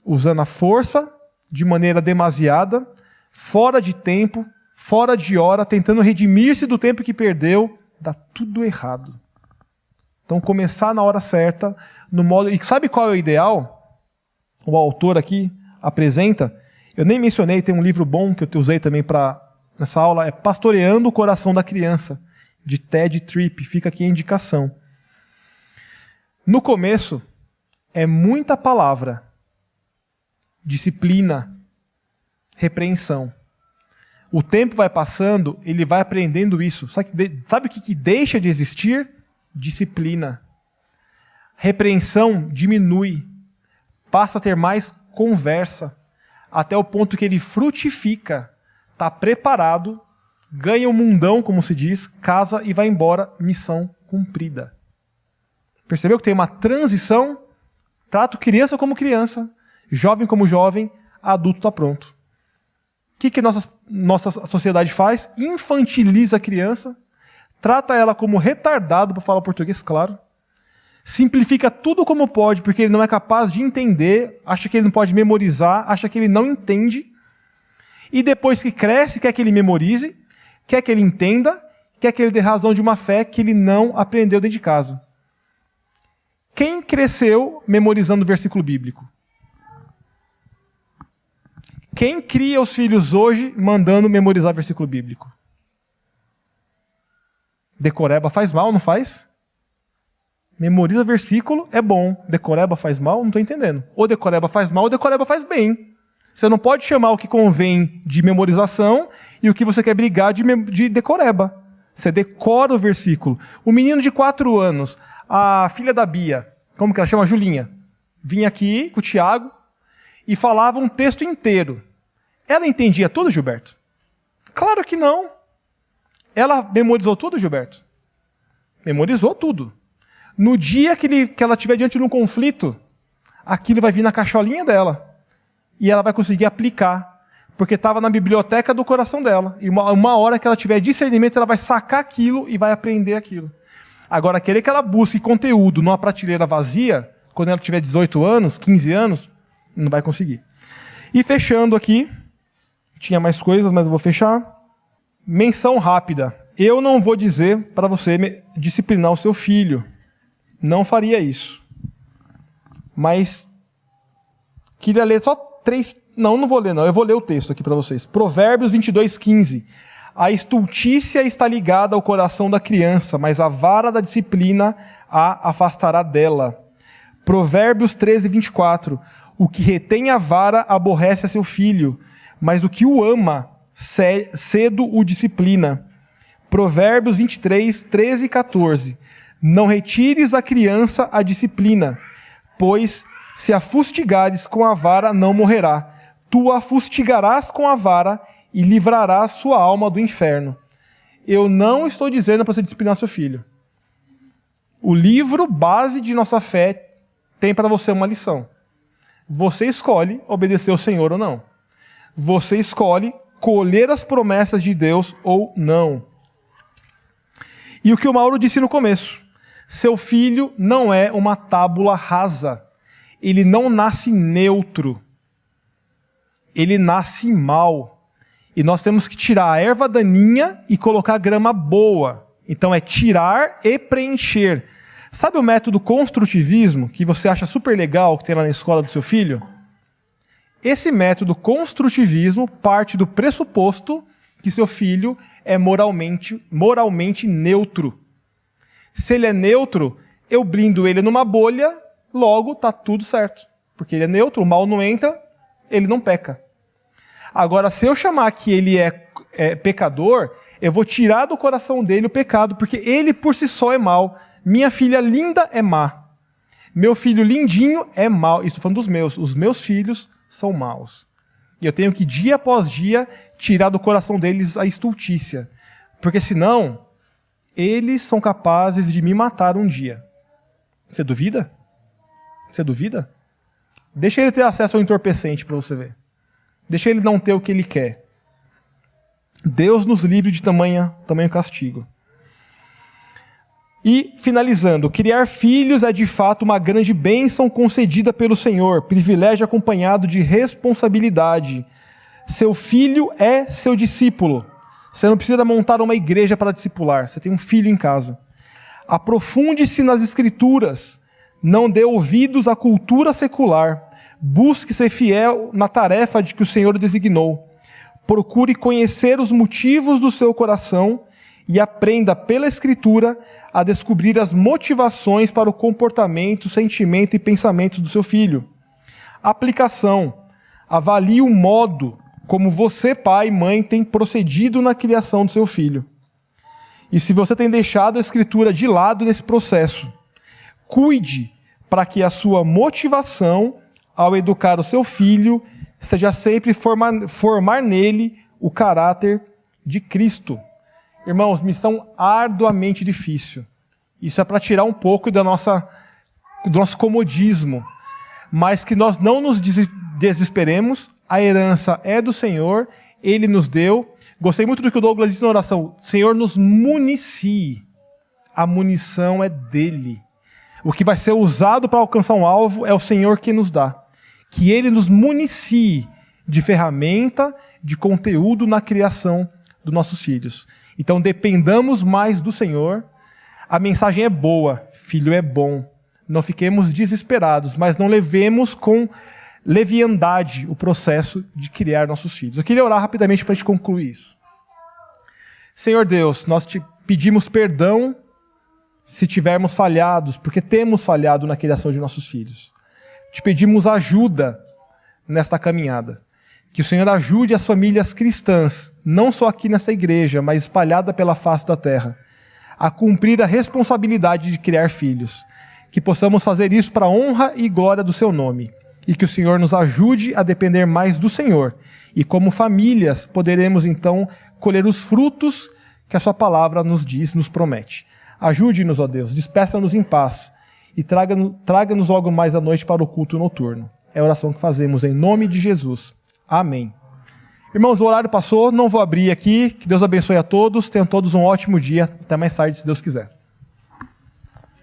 usando a força de maneira demasiada, fora de tempo, fora de hora, tentando redimir-se do tempo que perdeu, dá tudo errado. Então começar na hora certa, no modo... E sabe qual é o ideal? O autor aqui apresenta, eu nem mencionei, tem um livro bom que eu usei também nessa aula, é Pastoreando o Coração da Criança, de Ted Tripp, fica aqui a indicação. No começo, é muita palavra, disciplina, repreensão. O tempo vai passando, ele vai aprendendo isso. Sabe o que deixa de existir? Disciplina. Repreensão diminui, passa a ter mais conversa, até o ponto que ele frutifica, está preparado, ganha um mundão, como se diz, casa e vai embora, missão cumprida. Percebeu que tem uma transição? Trato criança como criança, jovem como jovem, adulto está pronto. O que nossa sociedade faz? Infantiliza a criança, trata ela como retardado, para falar português claro, simplifica tudo como pode, porque ele não é capaz de entender, acha que ele não pode memorizar, acha que ele não entende, e depois que cresce, quer que ele memorize, quer que ele entenda, quer que ele dê razão de uma fé que ele não aprendeu dentro de casa. Quem cresceu memorizando o versículo bíblico? Quem cria os filhos hoje mandando memorizar o versículo bíblico? Decoreba faz mal, não faz? Memoriza versículo, é bom. Decoreba faz mal? Não estou entendendo. Ou decoreba faz mal, ou decoreba faz bem. Você não pode chamar o que convém de memorização e o que você quer brigar de decoreba. Você decora o versículo. O menino de 4 anos, a filha da Bia, como que ela chama? Julinha, vinha aqui com o Tiago e falava um texto inteiro. Ela entendia tudo, Gilberto? Claro que não. Ela memorizou tudo, Gilberto? Memorizou tudo. No dia que ela estiver diante de um conflito, aquilo vai vir na cacholinha dela. E ela vai conseguir aplicar. Porque estava na biblioteca do coração dela. E uma hora que ela tiver discernimento, ela vai sacar aquilo e vai aprender aquilo. Agora, querer que ela busque conteúdo numa prateleira vazia, quando ela tiver 18 anos, 15 anos, não vai conseguir. E fechando aqui, tinha mais coisas, mas eu vou fechar. Menção rápida. Eu não vou dizer para você disciplinar o seu filho. Não faria isso. Mas queria ler só 3... Não vou ler não. Eu vou ler o texto aqui para vocês. Provérbios 22:15. A estultícia está ligada ao coração da criança, mas a vara da disciplina a afastará dela. Provérbios 13:24. O que retém a vara aborrece a seu filho, mas o que o ama, cedo o disciplina. Provérbios 23:13 e 14. Não retires a criança a disciplina, pois Se a fustigares com a vara, não morrerá. Tu a fustigarás com a vara e livrarás sua alma do inferno. Eu não estou dizendo para você disciplinar seu filho. O livro base de nossa fé tem para você uma lição. Você escolhe obedecer ao Senhor ou não. Você escolhe colher as promessas de Deus ou não. E o que o Mauro disse no começo. Seu filho não é uma tábula rasa. Ele não nasce neutro. Ele nasce mal. E nós temos que tirar a erva daninha e colocar a grama boa. Então é tirar e preencher. Sabe o método construtivismo, que você acha super legal, que tem lá na escola do seu filho? Esse método construtivismo parte do pressuposto que seu filho é moralmente neutro. Se ele é neutro, eu blindo ele numa bolha, logo está tudo certo. Porque ele é neutro, o mal não entra, ele não peca. Agora, se eu chamar que ele é pecador, eu vou tirar do coração dele o pecado, porque ele por si só é mau. Minha filha linda é má. Meu filho lindinho é mau. Estou falando dos meus. Os meus filhos são maus. E eu tenho que, dia após dia, tirar do coração deles a estultícia. Porque senão, eles são capazes de me matar um dia. Você duvida? Você duvida? Deixa ele ter acesso ao entorpecente para você ver. Deixa ele não ter o que ele quer. Deus nos livre de tamanho castigo. E, finalizando, criar filhos é de fato uma grande bênção concedida pelo Senhor, privilégio acompanhado de responsabilidade. Seu filho é seu discípulo. Você não precisa montar uma igreja para discipular, você tem um filho em casa. Aprofunde-se nas Escrituras, não dê ouvidos à cultura secular. Busque ser fiel na tarefa de que o Senhor designou. Procure conhecer os motivos do seu coração e aprenda pela Escritura a descobrir as motivações para o comportamento, sentimento e pensamento do seu filho. Aplicação. Avalie o modo como você, pai e mãe, tem procedido na criação do seu filho. E se você tem deixado a Escritura de lado nesse processo, cuide para que a sua motivação ao educar o seu filho seja sempre formar nele o caráter de Cristo. Irmãos, missão arduamente difícil. Isso é para tirar um pouco do nosso comodismo. Mas que nós não nos desesperemos. A herança é do Senhor. Ele nos deu. Gostei muito do que o Douglas disse na oração. Senhor, nos municie. A munição é dele. O que vai ser usado para alcançar um alvo é o Senhor que nos dá. Que ele nos municie de ferramenta, de conteúdo na criação dos nossos filhos. Então dependamos mais do Senhor. A mensagem é boa, filho é bom. Não fiquemos desesperados, mas não levemos com leviandade o processo de criar nossos filhos. Eu queria orar rapidamente para a gente concluir isso. Senhor Deus, nós te pedimos perdão se tivermos falhados, porque temos falhado na criação de nossos filhos. Te pedimos ajuda nesta caminhada. Que o Senhor ajude as famílias cristãs, não só aqui nesta igreja, mas espalhada pela face da terra, a cumprir a responsabilidade de criar filhos. Que possamos fazer isso para a honra e glória do seu nome. E que o Senhor nos ajude a depender mais do Senhor. E como famílias, poderemos então colher os frutos que a sua palavra nos diz, nos promete. Ajude-nos, ó Deus, despeça-nos em paz. E traga-nos logo mais à noite para o culto noturno. É a oração que fazemos em nome de Jesus. Amém. Irmãos, o horário passou, não vou abrir aqui. Que Deus abençoe a todos. Tenham todos um ótimo dia. Até mais tarde, se Deus quiser.